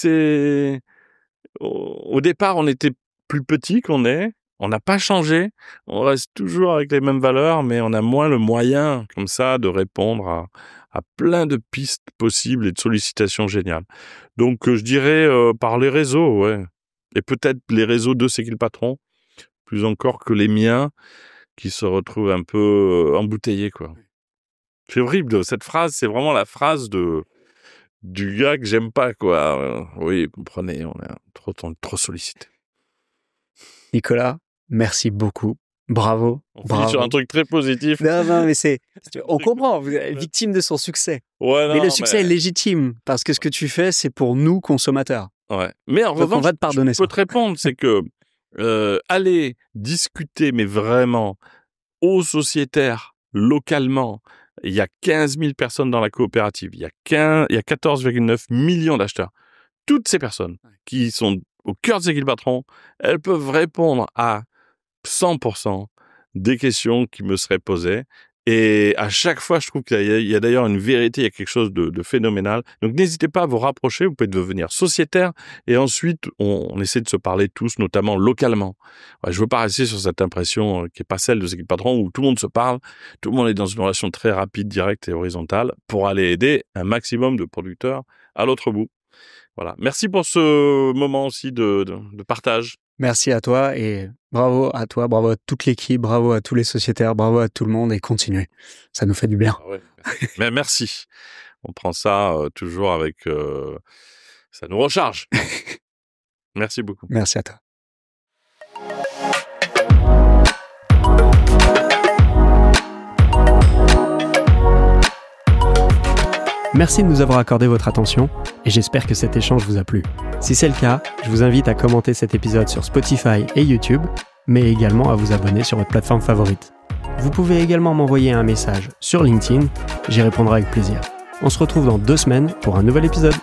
au départ, on était plus petit qu'on est, on n'a pas changé, on reste toujours avec les mêmes valeurs, mais on a moins le moyen, comme ça, de répondre à plein de pistes possibles et de sollicitations géniales. Donc, je dirais par les réseaux, ouais. Et peut-être les réseaux de C'est qui le patron, plus encore que les miens, qui se retrouvent un peu embouteillés, quoi. C'est horrible, cette phrase, c'est vraiment la phrase du gars que j'aime pas, quoi. Oui, vous comprenez, on est trop sollicité. Nicolas, merci beaucoup. Bravo. On finit sur un truc très positif. Non, mais on comprend, vous êtes victime de son succès. Ouais, non, mais le succès est légitime, parce que ce que tu fais, c'est pour nous, consommateurs. Ouais. Mais en revanche, on va te pardonner je peux te répondre, c'est que aller discuter, mais vraiment, aux sociétaires, localement, il y a 15 000 personnes dans la coopérative, il y a 14,9 millions d'acheteurs. Toutes ces personnes qui sont au cœur de C'est qui le patron, elles peuvent répondre à 100% des questions qui me seraient posées. Et à chaque fois, je trouve qu'il y a d'ailleurs une vérité, il y a quelque chose de phénoménal. Donc n'hésitez pas à vous rapprocher, vous pouvez devenir sociétaire, et ensuite on essaie de se parler tous, notamment localement. Ouais, je veux pas rester sur cette impression qui est pas celle de C'est qui le patron, où tout le monde se parle, tout le monde est dans une relation très rapide, directe et horizontale, pour aller aider un maximum de producteurs à l'autre bout. Voilà. Merci pour ce moment aussi de partage. Merci à toi, et bravo à toi, bravo à toute l'équipe, bravo à tous les sociétaires, bravo à tout le monde, et continuez. Ça nous fait du bien. Ah ouais. Mais merci. On prend ça toujours avec Ça nous recharge. Merci beaucoup. Merci à toi. Merci de nous avoir accordé votre attention et j'espère que cet échange vous a plu. Si c'est le cas, je vous invite à commenter cet épisode sur Spotify et YouTube, mais également à vous abonner sur votre plateforme favorite. Vous pouvez également m'envoyer un message sur LinkedIn, j'y répondrai avec plaisir. On se retrouve dans 2 semaines pour un nouvel épisode.